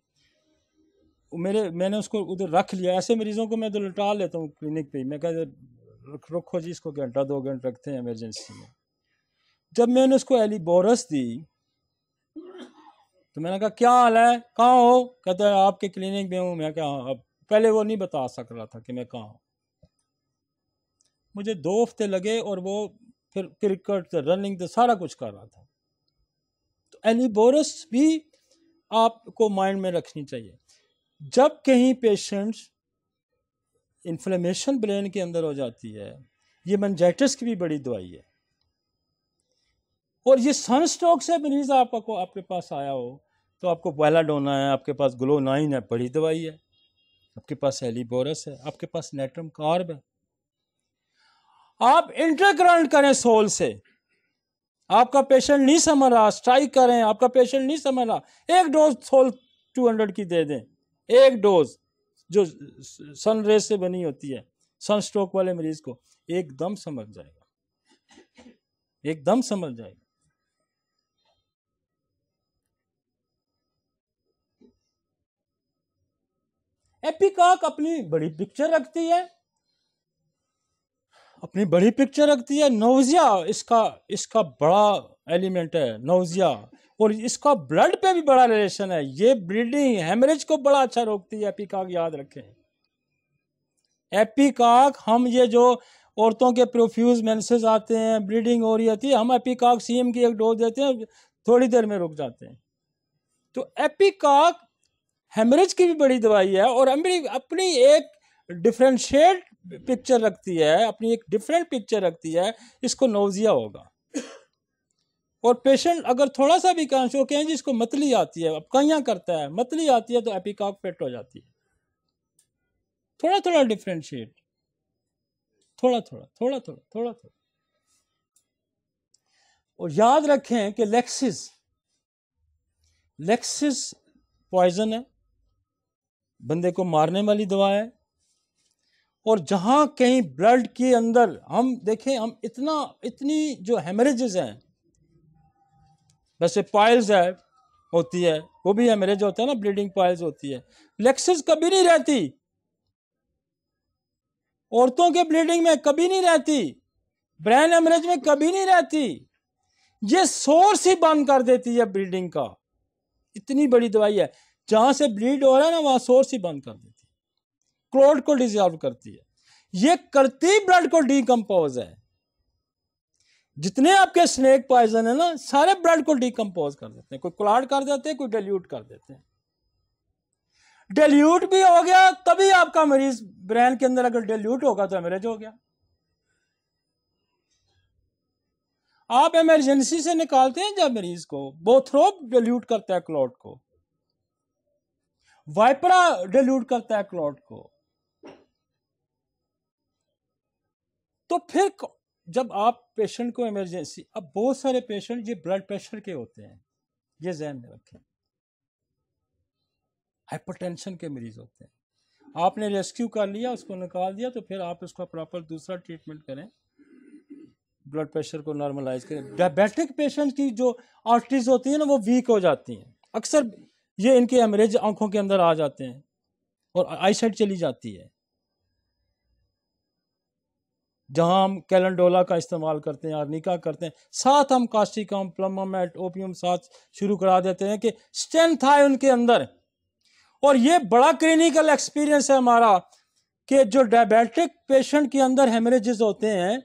मैंने उसको उधर रख लिया। ऐसे मरीजों को मैं तो लटा लेता हूँ क्लिनिक पे, मैं कहता रखो जी इसको, घंटा 2 घंटे रखते हैं इमरजेंसी में। जब मैंने उसको एलिबोरस दी तो मैंने कहा क्या हाल है, कहाँ हो? कहता है आपके क्लिनिक में हूँ। मैं क्या, अब पहले वो नहीं बता सक रहा था कि मैं कहाँ हूँ। मुझे 2 हफ्ते लगे और वो फिर क्रिकेट रनिंग तो सारा कुछ कर रहा था। तो एलिबोरस भी आपको माइंड में रखनी चाहिए। जब कहीं पेशेंट्स इन्फ्लेमेशन ब्रेन के अंदर हो जाती है, ये मेनिंजाइटिस की भी बड़ी दवाई है। और ये सनस्ट्रोक से मरीज आपके पास आया हो तो आपको बेलाडोना है, आपके पास ग्लोनाइन है, बड़ी दवाई है, आपके पास एलिबोरस है, आपके पास नेट्रम कार्ब है। आप इंटरकरंट करें सोल से, आपका पेशेंट नहीं समझ रहा, स्ट्राइक करें, आपका पेशेंट नहीं समझ रहा, एक डोज सोल 200 की दे दें, एक डोज जो सन रेज से बनी होती है, सन स्ट्रोक वाले मरीज को एकदम समझ जाएगा, एकदम समझ जाएगा। एपिकॉक अपनी बड़ी पिक्चर रखती है, अपनी बड़ी पिक्चर रखती है। नौजिया इसका बड़ा एलिमेंट है, नौजिया, और इसका ब्लड पे भी बड़ा रिलेशन है। ये ब्लीडिंग हेमरेज को बड़ा अच्छा रोकती है एपिकॉक, याद रखें। एपिकॉक, हम ये जो औरतों के प्रोफ्यूज मेंसेस आते हैं, ब्लीडिंग हो रही होती है, हम एपिकॉक सीएम की एक डोज देते हैं, थोड़ी देर में रुक जाते हैं। तो एपिकॉक हेमरेज की भी बड़ी दवाई है, और अपनी एक डिफरेंशिएट पिक्चर रखती है, अपनी एक डिफरेंट पिक्चर रखती है। इसको नौजिया होगा, और पेशेंट अगर थोड़ा सा भी कांशो कहें जिसको मतली आती है, अब कईयां करता है, मतली आती है तो एपिकॉक फिट हो जाती है। थोड़ा थोड़ा डिफरेंशिएट, थोड़ा थोड़ा थोड़ा थोड़ा थोड़ा थोड़ा। और याद रखें कि लेक्सिस पॉइजन है, बंदे को मारने वाली दवा है। और जहां कहीं ब्लड के अंदर हम देखें, हम इतनी जो हेमरेजेस हैं, वैसे पाइल्स है होती है, वो भी हेमरेज होता है ना, ब्लीडिंग पाइल्स होती है, लेक्सिस कभी नहीं रहती, औरतों के ब्लीडिंग में कभी नहीं रहती, ब्रेन हेमरेज में कभी नहीं रहती। ये सोर्स ही बंद कर देती है ब्लीडिंग का। इतनी बड़ी दवाई है, जहां से ब्लीड हो रहा है ना, वहां सोर्स ही बंद कर देती है, क्लोट को डिसॉल्व करती है। ये करती ब्लड को डिकम्पोज है। जितने आपके स्नेक पॉइजन है ना, सारे ब्लड को डिकम्पोज कर देते हैं, कोई क्लॉट कर देते हैं, कोई डाइल्यूट कर देते हैं। डाइल्यूट भी हो गया तभी आपका मरीज, ब्रेन के अंदर अगर डाइल्यूट होगा तो हेमरेज हो गया। आप इमरजेंसी से निकालते हैं जब मरीज को, बोथ्रोप डाइल्यूट करता है क्लॉट को, वाइपरा डाइल्यूट करता है क्लॉट को। तो फिर जब आप पेशेंट को इमरजेंसी, अब बहुत सारे पेशेंट ये ब्लड प्रेशर के होते हैं, ये ध्यान में रखें, हाइपरटेंशन के मरीज होते हैं। आपने रेस्क्यू कर लिया, उसको निकाल दिया, तो फिर आप उसका प्रॉपर दूसरा ट्रीटमेंट करें, ब्लड प्रेशर को नॉर्मलाइज करें। डायबिटिक पेशेंट की जो आर्टरीज होती है ना, वो वीक हो जाती हैं, अक्सर ये इनके हेमरेज आंखों के अंदर आ जाते हैं और आईसाइट चली जाती है। जहां हम कैलेंडोला का इस्तेमाल करते हैं, आर्निका करते हैं, साथ हम कास्टिकम, प्लमोमेट, ओपियम साथ शुरू करा देते हैं कि स्ट्रेंथ आए उनके अंदर। और ये बड़ा क्लिनिकल एक्सपीरियंस है हमारा कि जो डायबिटिक पेशेंट के अंदर हेमरेजेस होते हैं,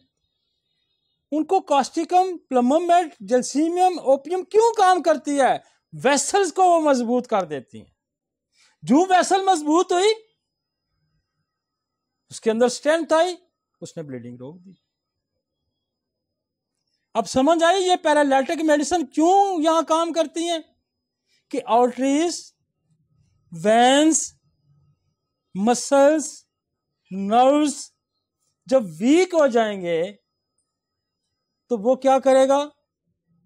उनको कास्टिकम, प्लमोमेट, जैल्सीमियम, ओपियम क्यों काम करती है? वेसल्स को वो मजबूत कर देती हैं। जो वेसल मजबूत हुई, उसके अंदर स्ट्रेंथ आई, उसने ब्लीडिंग रोक दी। अब समझ आई ये पैरालिटिक मेडिसिन क्यों यहां काम करती हैं कि आर्टरीज, वेन्स, मसल्स, नर्व्स जब वीक हो जाएंगे तो वो क्या करेगा?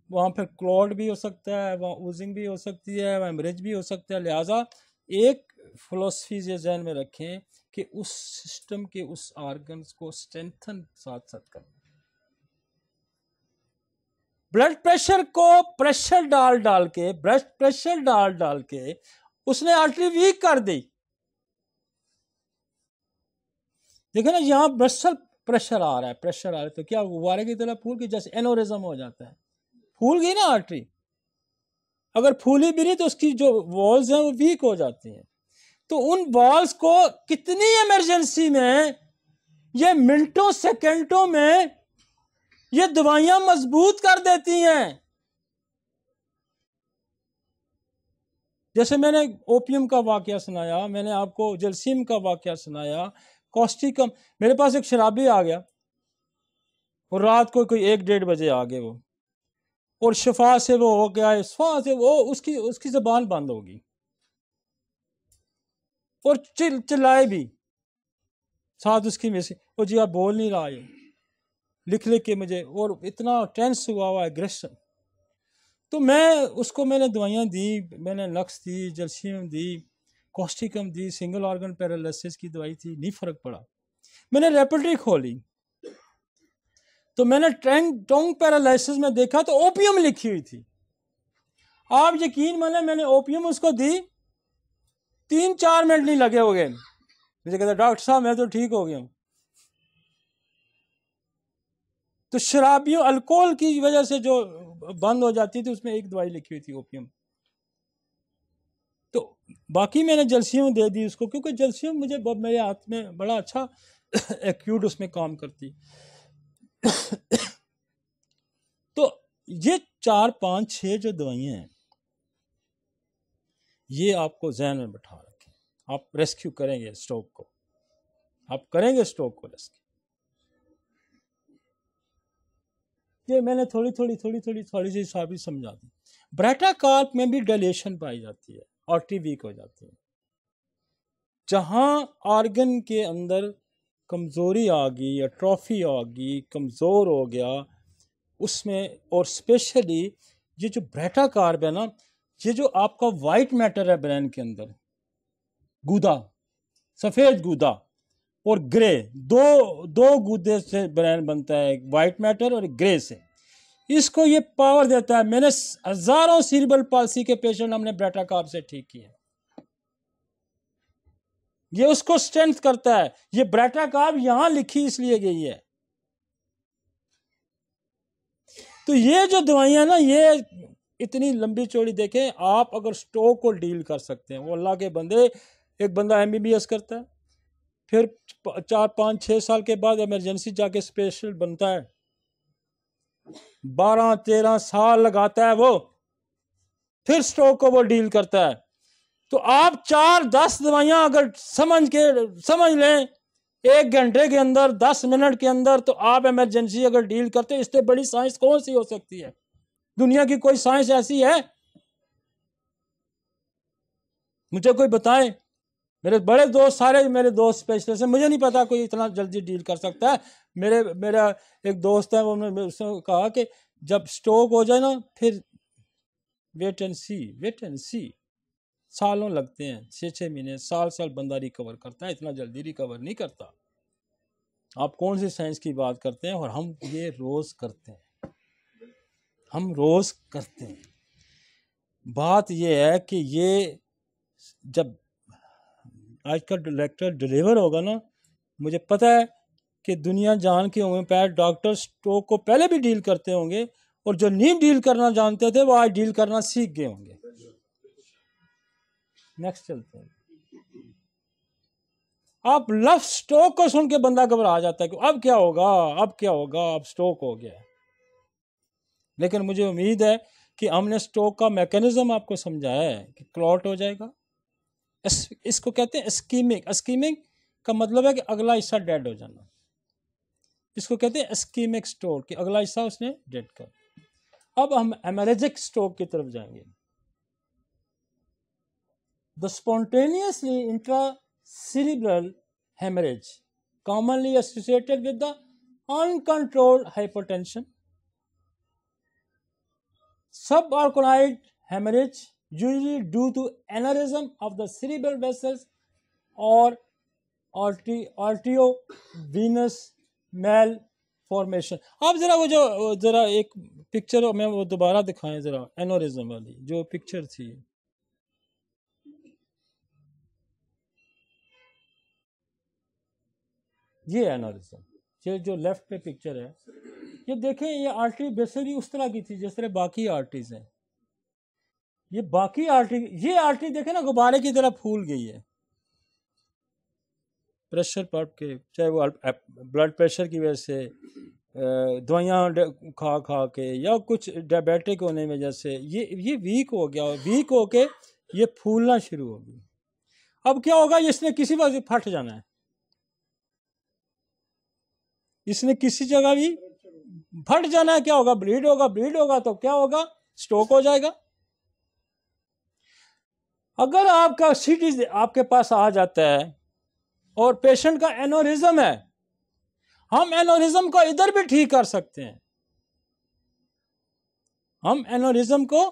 वहां पर क्लॉट भी हो सकता है, वहां ऊजिंग भी हो सकती है, वहां हेमरेज भी हो सकता है। लिहाजा एक फिलोसफी ये ध्यान में रखें कि उस सिस्टम के, उस ऑर्गन्स को स्ट्रेंथन साथ साथ करना। ब्लड प्रेशर को प्रेशर डाल डाल के, ब्लड प्रेशर डाल डाल के उसने आर्टरी वीक कर दी। देखो ना, यहां ब्लड प्रेशर आ रहा है, प्रेशर आ रहा है, तो क्या गुब्बारे की तरह फूल की, जैसे एनोरिज्म हो जाता है, फूल गई ना आर्टरी। अगर फूली भी नहीं तो उसकी जो वॉल्स हैं वो वीक हो जाती हैं। तो उन वॉल्स को कितनी इमरजेंसी में, ये मिनटों सेकंडों में ये दवाइयां मजबूत कर देती हैं। जैसे मैंने ओपियम का वाकया सुनाया, मैंने आपको जलसीम का वाकया सुनाया, कॉस्टिकम। मेरे पास एक शराबी आ गया और रात को कोई 1-1:30 बजे आ गए वो, और शफा से वो हो गया, शफा से वो उसकी जबान बंद होगी। और चिल्लाए भी साथ उसकी में से, वो जी आप बोल नहीं रहा है, लिख लिख के मुझे, और इतना टेंस हुआ एग्रेशन। तो मैंने दवाइयाँ दी, मैंने नक्स दी, जल्शियम दी, कॉस्टिकम दी, सिंगल ऑर्गन पैरालिसिस की दवाई थी, नहीं फ़र्क पड़ा। मैंने रेपल्ट्री खोली तो मैंने टोंग पैरालिसिस में देखा तो ओपियम लिखी हुई थी। आप यकीन माने मैंने ओपियम उसको दी, 3-4 मिनट नहीं लगे हो गए, मुझे कहता डॉक्टर साहब मैं तो ठीक हो गया हूँ। तो शराबियों अल्कोहल की वजह से जो बंद हो जाती थी उसमें एक दवाई लिखी हुई थी ओपियम। तो बाकी मैंने जल्शियम दे दी उसको, क्योंकि जल्शियम मुझे मेरे हाथ में बड़ा अच्छा एक्यूट उसमें काम करती। तो ये 4, 5, 6 जो दवाइयाँ हैं ये आपको जहन में बैठा रखें। आप रेस्क्यू करेंगे स्ट्रोक को, आप करेंगे स्ट्रोक को रेस्क्यू। ये मैंने थोड़ी सी साबित समझा दी। ब्रेटाकार्प में भी डायलेशन पाई जाती है, आर्टरी वीक हो जाती है। जहां ऑर्गन के अंदर कमजोरी आ गई या ट्रॉफी आ गई, कमजोर हो गया उसमें, और स्पेशली ये जो ब्रेटाकार्प है ना, ये जो आपका वाइट मैटर है ब्रेन के अंदर, गूदा, सफेद गूदा और ग्रे, दो गूदे से ब्रेन बनता है, एक वाइट मैटर और एक ग्रे से। इसको ये पावर देता है। मैंने हजारों सीरियल पाल्सी के पेशेंट हमने ब्रेटाकार्प से ठीक किए। ये उसको स्ट्रेंथ करता है। ये ब्रेटाकार्प यहां लिखी इसलिए गई है। तो ये जो दवाइयां ना, ये इतनी लंबी चौड़ी देखें आप, अगर स्ट्रोक को डील कर सकते हैं, वो अल्लाह के बंदे, एक बंदा MBBS करता है, फिर 4, 5, 6 साल के बाद इमरजेंसी जाके स्पेशल बनता है, 12, 13 साल लगाता है वो, फिर स्ट्रोक को वो डील करता है। तो आप 4, 10 दवाइयां अगर समझ लें 1 घंटे के अंदर, 10 मिनट के अंदर, तो आप इमरजेंसी अगर डील करते हैं। इससे बड़ी साइंस कौन सी हो सकती है? दुनिया की कोई साइंस ऐसी है? मुझे कोई बताए। मेरे बड़े दोस्त, सारे मेरे दोस्त स्पेशलिस्ट हैं, मुझे नहीं पता कोई इतना जल्दी डील कर सकता है। मेरा एक दोस्त है, उसने कहा कि जब स्ट्रोक हो जाए ना, फिर वेट एंड सी, सालों लगते हैं, 6-6 महीने, साल बंदा रिकवर करता है, इतना जल्दी रिकवर नहीं करता। आप कौन सी साइंस की बात करते हैं? और हम ये रोज करते हैं, हम रोज करते हैं। बात ये है कि ये जब आज का लेक्चर डिलीवर होगा ना, मुझे पता है कि दुनिया जान के होम्योपैथ डॉक्टर स्ट्रोक को पहले भी डील करते होंगे, और जो नहीं डील करना जानते थे वो आज डील करना सीख गए होंगे। नेक्स्ट चलते हैं। आप लफ्ज स्ट्रोक को सुन के बंदा घबरा जाता है कि अब क्या होगा, अब स्ट्रोक हो गया। लेकिन मुझे उम्मीद है कि हमने स्ट्रोक का मैकेनिज्म आपको समझाया है कि क्लॉट हो जाएगा। इसको कहते हैं इस्कीमिक का मतलब है कि अगला हिस्सा डेड हो जाना। इसको कहते हैं इस्कीमिक स्ट्रोक, कि अगला हिस्सा उसने डेड कर। अब हम हेमरेजिक स्ट्रोक की तरफ जाएंगे। The spontaneously intracerebral hemorrhage commonly associated with the uncontrolled hypertension. Subarachnoid hemorrhage usually due to aneurysm of the cerebral vessels or arteriovenous malformation. आप जरा एक पिक्चर में वो दोबारा दिखाएं जरा, एनोरिज्म वाली जो पिक्चर थी। ये एनोरिज्म, ये जो लेफ्ट पे पिक्चर है, ये देखें, ये आर्टरी बेसिकली उस तरह की थी जिस तरह बाकी आर्टरीज हैं। ये बाकी आर्टरी, ये आर्टरी देखें ना, गुब्बारे की तरह फूल गई है प्रेशर पट के, चाहे वो ब्लड प्रेशर की वजह से, दवाइयाँ खा के, या कुछ डायबिटिक होने की वजह से ये वीक हो गया, वीक होके ये फूलना शुरू हो गई। अब क्या होगा, इसने किसी वक्त फट जाना है, इसने किसी जगह भी फट जाना है। क्या होगा? ब्लीड होगा तो क्या होगा? स्ट्रोक हो जाएगा। अगर आपका सीटी आपके पास आ जाता है और पेशेंट का एनोरिज्म है, हम एनोरिज्म को इधर भी ठीक कर सकते हैं, हम एनोरिज्म को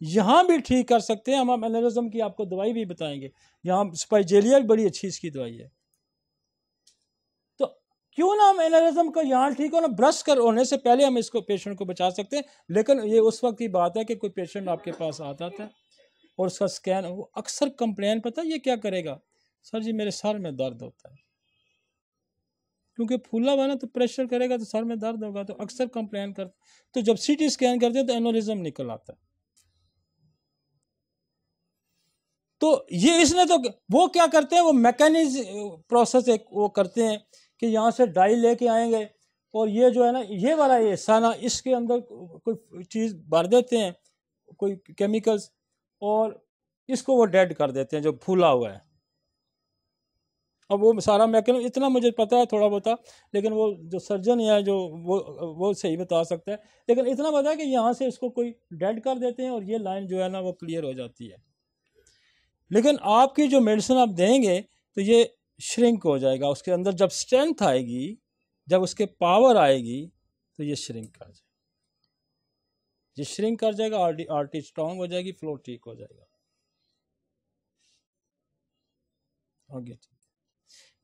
यहां भी ठीक कर सकते हैं। हम एनोरिज्म की आपको दवाई भी बताएंगे, यहाँ स्पाइजेलिया भी बड़ी अच्छी इसकी दवाई है। तो क्यों ना हम एनोरिज्म को यहाँ ठीक हो ना, ब्रश कर होने से पहले हम इसको पेशेंट को बचा सकते हैं। लेकिन ये उस वक्त की बात है कि कोई पेशेंट आपके पास आता है और उसका स्कैन, वो अक्सर कंप्लेन, पता है ये क्या करेगा, सर जी मेरे सर में दर्द होता है, क्योंकि फूला हुआ ना तो प्रेशर करेगा तो सर में दर्द होगा, तो अक्सर कंप्लेन कर। तो जब सीटी स्कैन करते हैं तो एनोरिज्म निकल आता है। तो ये इसने तो वो क्या करते हैं, वो मैकेनिज्म प्रोसेस एक वो करते हैं कि यहाँ से डाई लेके आएंगे और ये जो है ना, ये वाला ये हिस्सा ना, इसके अंदर कोई चीज़ भर देते हैं, कोई केमिकल्स, और इसको वो डेड कर देते हैं जो फूला हुआ है। अब वो सारा मैकेनिज्म इतना मुझे पता है थोड़ा बहुत, लेकिन वो जो सर्जन है जो वो सही बता सकता है। लेकिन इतना पता है कि यहाँ से इसको कोई डेड कर देते हैं और ये लाइन जो है ना वो क्लियर हो जाती है। लेकिन आपकी जो मेडिसिन आप देंगे तो ये श्रिंक हो जाएगा, उसके अंदर जब स्ट्रेंथ आएगी, जब उसके पावर आएगी तो ये श्रिंक कर जाएगा, ये श्रिंक कर जाएगा, आर्टरी स्ट्रांग हो जाएगी, फ्लो ठीक हो जाएगा। आगे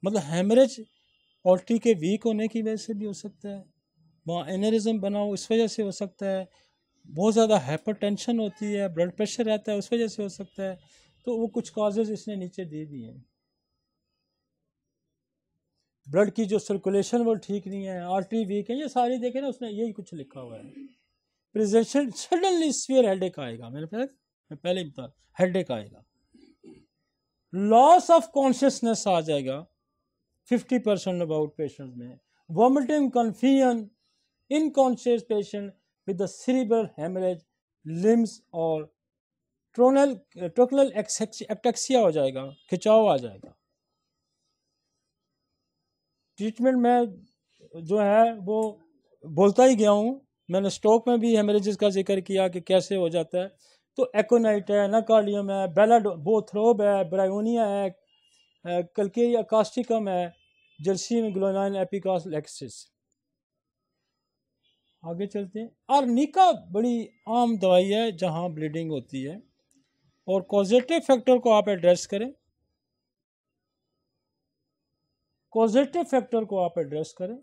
मतलब हेमरेज आर्टरी के वीक होने की वजह से भी हो सकता है, वहाँ एनेरिज्म बना हो इस वजह से हो सकता है, बहुत ज़्यादा हाइपरटेंशन होती है, ब्लड प्रेशर रहता है उस वजह से हो सकता है। तो वो कुछ कॉजेज इसने नीचे दे दिए हैं। ब्लड की जो सर्कुलेशन वो ठीक नहीं है, आर्टरी वीक है, ये सारी देखे ना उसने यही कुछ लिखा हुआ है। प्रेजेंटेशन सडनली स्फीयर हेडेक आएगा, मैं पहले ही बता, हेडेक आएगा, लॉस ऑफ कॉन्शियसनेस आ जाएगा 50% अबाउट पेशेंट में, vomiting, confusion, unconscious patient with the cerebral haemorrhage, limbs और ट्रोक्लल एक्टेक्सिया हो जाएगा, खिंचाव आ जाएगा। ट्रीटमेंट में जो है वो बोलता ही गया हूँ, मैंने स्ट्रोक में भी हेमरेजेस का जिक्र किया कि कैसे हो जाता है। तो एकोनाइट है, नाकार्डियम है, बोथ्रोब है, ब्रायोनिया है, कल्केरिया कास्टिकम है, जर्सीम ग्लोनाइन एपिकासलेक्सिस। आगे चलते हैं। आर्निका बड़ी आम दवाई है जहाँ ब्लीडिंग होती है, और कॉजेटिव फैक्टर को आप एड्रेस करें, कॉजेटिव फैक्टर को आप एड्रेस करें।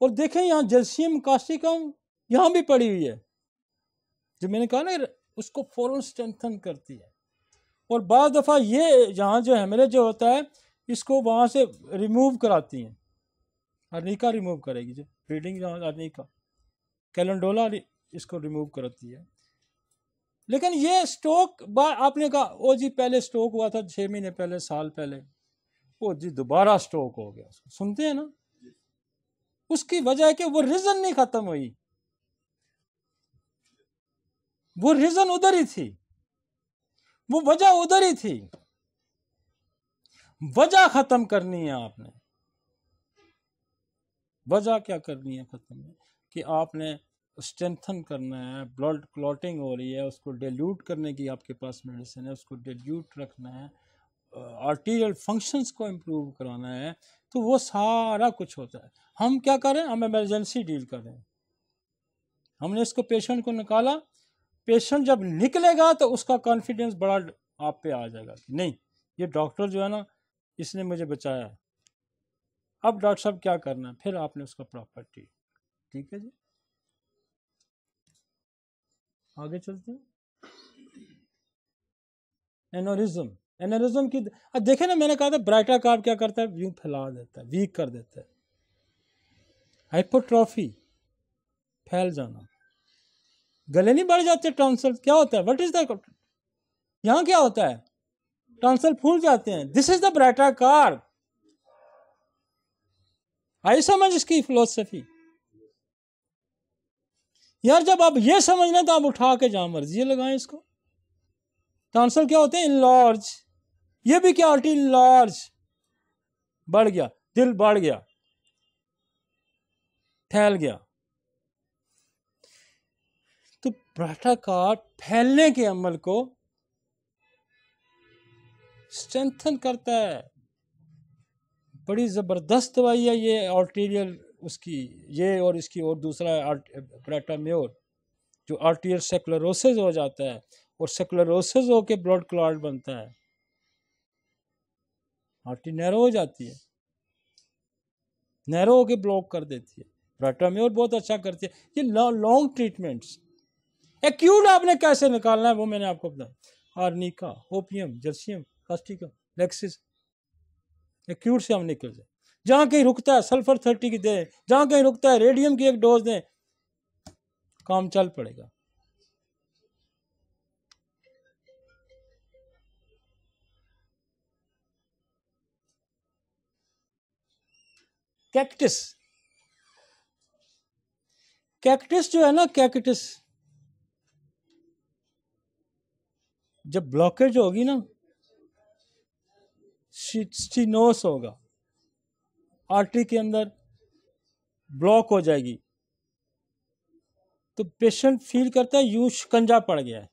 और देखें यहाँ जर्सीम कास्टिकम यहाँ भी पड़ी हुई है, जो मैंने कहा ना उसको फौरन स्ट्रेंथन करती है। और बाद दफ़ा ये यहाँ जो हेमरेज जो होता है इसको वहाँ से रिमूव कराती हैं, अर्निका रिमूव करेगी, जो ब्लीडिंग जहाँ अर्निका कैलेंडोला इसको रिमूव करती है। लेकिन ये स्ट्रोक आपने कहा ओ जी पहले स्ट्रोक हुआ था 6 महीने पहले, साल पहले, ओ जी दोबारा स्ट्रोक हो गया, सुनते हैं ना, उसकी वजह है कि वो रीजन नहीं खत्म हुई, वो रीजन उधर ही थी, वो वजह उधर ही थी। वजह खत्म करनी है आपने, वजह क्या करनी है खत्म है कि आपने स्ट्रेंथन करना है, ब्लड क्लॉटिंग हो रही है उसको डिल्यूट करने की आपके पास मेडिसिन है, उसको डिल्यूट रखना है, आर्टीरियल फंक्शंस को इम्प्रूव कराना है, तो वो सारा कुछ होता है। हम क्या करें, हम इमरजेंसी डील करें, हमने इसको पेशेंट को निकाला, पेशेंट जब निकलेगा तो उसका कॉन्फिडेंस बड़ा आप पे आ जाएगा कि नहीं ये डॉक्टर जो है ना इसने मुझे बचाया। अब डॉक्टर साहब क्या करना है, फिर आपने उसका प्रॉपर ट्रीट। ठीक है जी, आगे चलते हैं। एनोरिज्म, एनोरिज्म की देखे ना, मैंने कहा था ब्राइटा कार्ब क्या करता है, यूं फैला देता है, वीक कर देता है, हाइपोट्रॉफी, फैल जाना, गले नहीं बढ़ जाते, टॉन्सल क्या होता है, व्हाट इज द, यहाँ क्या होता है, टॉन्सल फूल जाते हैं, this is the baryta carb. आई समझ इसकी फिलोसफी यार, जब आप ये समझ लें तो आप उठा के जहां मर्जी लगाएं इसको। टॉन्सल क्या होते हैं, इनलार्ज, ये भी क्या आर्टरी इनलार्ज, बढ़ गया, दिल बढ़ गया, फैल गया। तो ब्राइटा कार्ब फैलने के अमल को स्ट्रेंथन करता है। बड़ी ज़बरदस्त दवाई है ये आर्टीरियल उसकी, ये और इसकी, और दूसरा प्रेटाम्योर जो आर्टीरियल सेक्लरोसिस हो जाता है, और सेक्लरोसिस होके ब्लड क्लॉट बनता है, आर्टरी नैरो हो जाती है, नैरो होके ब्लॉक कर देती है। प्रेटाम्योर बहुत अच्छा करती है। ये लॉन्ग ट्रीटमेंट्स। एक्यूट आपने कैसे निकालना है वो मैंने आपको बताया, आर्निका, ओपियम, जर्सियम, कास्टिका, लेक्सिस। एक्यूट से हम निकल जाए। जहाँ कहीं रुकता है सल्फर 30 की दें, जहाँ कहीं रुकता है रेडियम की एक डोज दें, काम चल पड़ेगा। कैक्टस, कैक्टस जो है ना, कैक्टस जब ब्लॉकेज होगी ना, स्टीनोस होगा, आर्टरी के अंदर ब्लॉक हो जाएगी, तो पेशेंट फील करता है यूं शिकंजा पड़ गया है,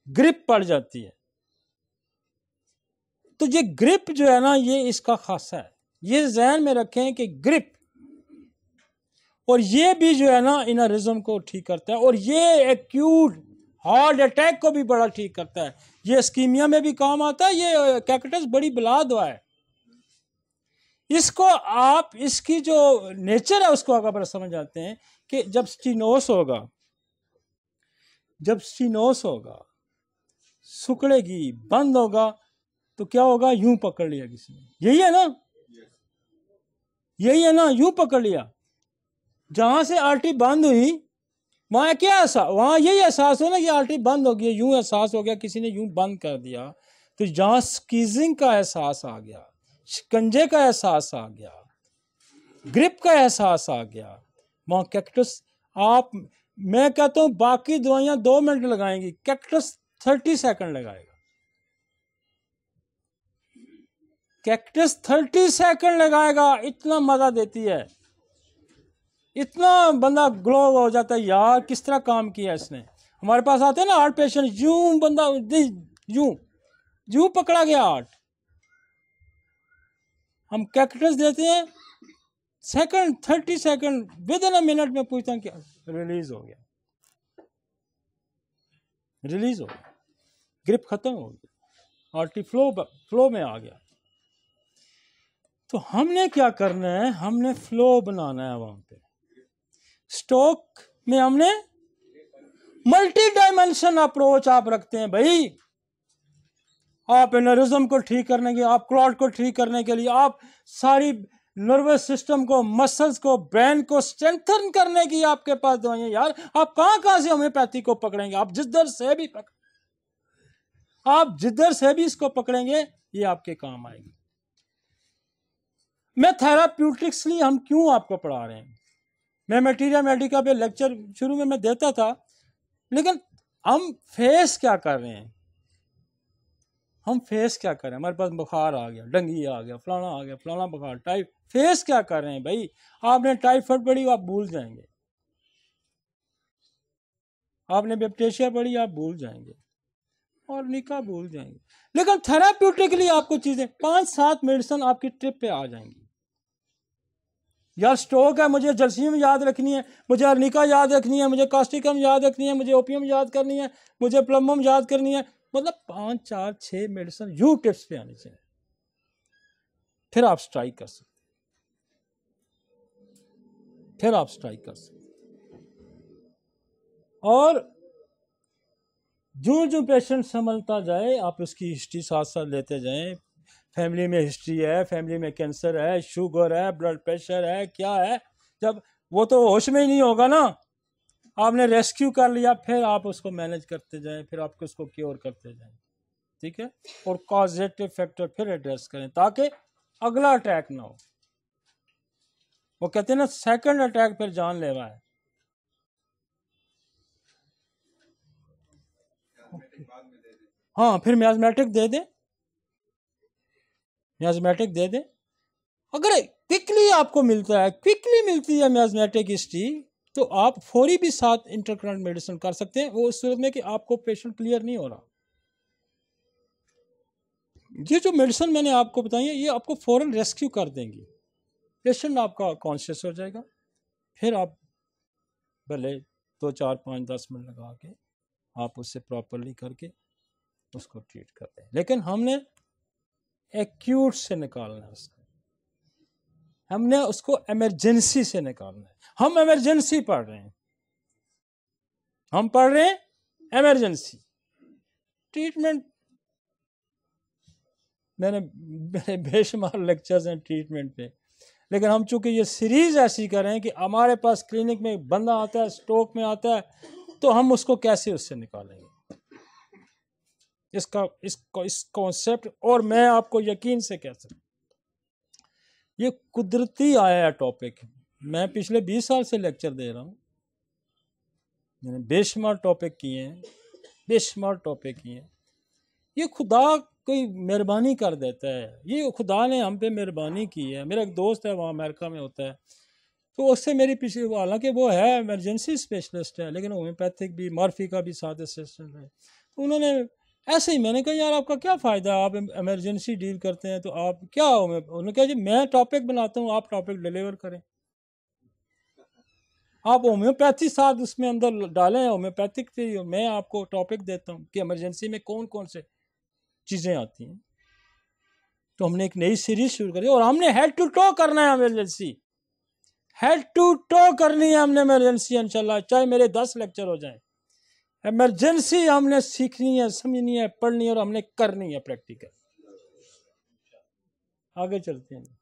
ग्रिप पड़ जाती है। तो ये ग्रिप जो है ना, ये इसका खासा है। ये ज़हन में रखें कि ग्रिप, और ये भी जो है ना इनरिज्म को ठीक करता है, और ये एक्यूट हार्ट अटैक को भी बड़ा ठीक करता है। ये स्कीमिया में भी काम आता है। ये कैक्टस बड़ी बला दवा है। इसको आप, इसकी जो नेचर है उसको अगर समझ जाते हैं कि जब स्टीनोस होगा, जब स्टीनोस होगा, सुकड़ेगी, बंद होगा, तो क्या होगा, यूं पकड़ लिया किसी ने, यही है ना, यही है ना, यूं पकड़ लिया। जहां से आर्टरी बंद हुई वहां क्या ऐसा, वहां यही एहसास हो ना कि आर्टरी बंद हो गई, यूं एहसास हो गया, किसी ने यूं बंद कर दिया। तो जहां स्क्वीजिंग का एहसास आ गया, शिकंजे का एहसास आ गया, ग्रिप का एहसास आ गया, वहां कैक्टस। आप, मैं कहता हूं बाकी दवाइयां 2 मिनट लगाएंगी, कैक्टस 30 सेकंड लगाएगा। कैक्टस 30 सेकंड लगाएगा, इतना मजा देती है, इतना बंदा ग्लो हो जाता है, यार किस तरह काम किया इसने। हमारे पास आते हैं ना हार्ट पेशेंट, यूं बंदा यूं यूं पकड़ा गया हार्ट, हम कैक्टस देते हैं, second 30 second, with in a minute में पूछता हूं क्या, रिलीज हो गया, रिलीज हो गया, ग्रिप खत्म हो गया, आर्टरी फ्लो में आ गया। तो हमने क्या करना है, हमने फ्लो बनाना है वहां पे। स्ट्रोक में हमने मल्टी डायमेंशन अप्रोच आप रखते हैं भाई। आप एनरिज्म को ठीक करने के, आप क्लॉट को ठीक करने के लिए, आप सारी नर्वस सिस्टम को, मसल्स को, ब्रेन को स्ट्रेंथन करने की आपके पास दवाइयां। यार आप कहां से होम्योपैथी को पकड़ेंगे, आप जिधर से भी आप जिधर से भी इसको पकड़ेंगे ये आपके काम आएगी। मैं थेराप्यूटिक्सली हम क्यों आपको पढ़ा रहे हैं, मैं मटीरिया मेडिका पे लेक्चर शुरू में मैं देता था, लेकिन हम फेस क्या कर रहे हैं, हम फेस क्या कर रहे हैं। हमारे पास बुखार आ गया, डंगी आ गया, फलाना बुखार, टाइप, फेस क्या कर रहे हैं भाई। आपने टाइफाइड पढ़ी आप भूल जाएंगे, आपने बैक्टीरिया पढ़ी आप भूल जाएंगे, और निका भूल जाएंगे। लेकिन थेराप्यूटिकली आपको चीजें 5-7 मेडिसिन आपकी ट्रिप पे आ जाएंगी। यार स्ट्रोक है, मुझे जर्सियम याद रखनी है, मुझे अर्निका याद रखनी है, मुझे कास्टिकम याद रखनी है, मुझे ओपियम याद करनी है, मुझे प्लम्बम याद करनी है, मतलब 5-4-6 मेडिसिन यू टिप्स पे आनी चाहिए, फिर आप स्ट्राइक कर सकते, फिर आप स्ट्राइक कर सकते। और जो जो पेशेंट संभलता जाए आप उसकी हिस्ट्री साथ साथ लेते जाएं। फैमिली में हिस्ट्री है, फैमिली में कैंसर है, शुगर है, ब्लड प्रेशर है, क्या है, जब वो तो होश में ही नहीं होगा ना, आपने रेस्क्यू कर लिया, फिर आप उसको मैनेज करते जाएं, फिर आप उसको क्योर करते जाएं, ठीक है। और कॉजेटिव फैक्टर फिर एड्रेस करें ताकि अगला अटैक ना हो। वो कहते हैं ना सेकंड अटैक फिर जानलेवा है। हाँ फिर मियाज़मेटिक दे दें, मियाज़मेटिक दे दें। अगर क्विकली आपको मिलता है, क्विकली मिलती है मियाज़मेटिक हिस्ट्री, तो आप फौरी भी साथ इंटरकरेंट मेडिसिन कर सकते हैं, वो इस सूरत में कि आपको पेशेंट क्लियर नहीं हो रहा। ये जो मेडिसिन मैंने आपको बताई है ये आपको फ़ौरन रेस्क्यू कर देंगी। पेशेंट आपका कॉन्शियस हो जाएगा, फिर आप भले 2 4 5 10 मिनट लगा के आप उससे प्रॉपरली करके उसको ट्रीट करते हैं। लेकिन हमने एक्यूट से निकालना है उसको, हमने उसको इमरजेंसी से निकालना है। हम इमरजेंसी पढ़ रहे हैं, हम पढ़ रहे हैं इमरजेंसी ट्रीटमेंट। मैंने बेशुमार लेक्चर्स हैं ट्रीटमेंट पे, लेकिन हम चूंकि ये सीरीज ऐसी कर रहे हैं कि हमारे पास क्लिनिक में बंदा आता है, स्ट्रोक में आता है, तो हम उसको कैसे उससे निकालेंगे, इस कॉन्सेप्ट। और मैं आपको यकीन से कह सकता, ये कुदरती आया है टॉपिक। मैं पिछले 20 साल से लेक्चर दे रहा हूँ, मैंने बेशुमार टॉपिक किए हैं, बेशुमार टॉपिक किए हैं। ये खुदा कोई मेहरबानी कर देता है, ये खुदा ने हम पे मेहरबानी की है। मेरा एक दोस्त है वहाँ अमेरिका में होता है, तो उससे मेरी पिछली, हालांकि वो है इमरजेंसी स्पेशलिस्ट है, लेकिन होम्योपैथिक भी, मॉर्फी का भी साथ असिस्टेंट है। तो उन्होंने ऐसे ही, मैंने कहा यार आपका क्या फ़ायदा, आप इमरजेंसी डील करते हैं तो आप क्या, उन्होंने कहा जी मैं टॉपिक बनाता हूँ, आप टॉपिक डिलीवर करें, आप होम्योपैथी साथ उसमें अंदर डालें, होम्योपैथिक से मैं आपको टॉपिक देता हूँ कि इमरजेंसी में कौन कौन से चीज़ें आती हैं। तो हमने एक नई सीरीज शुरू करी और हमने हेड टू टो करना है इमरजेंसी, हेड टू टो करनी है हमने इमरजेंसी इंशाल्लाह, चाहे मेरे 10 लेक्चर हो जाएं। इमरजेंसी हमने सीखनी है, समझनी है, पढ़नी है और हमने करनी है प्रैक्टिकल। आगे चलते हैं।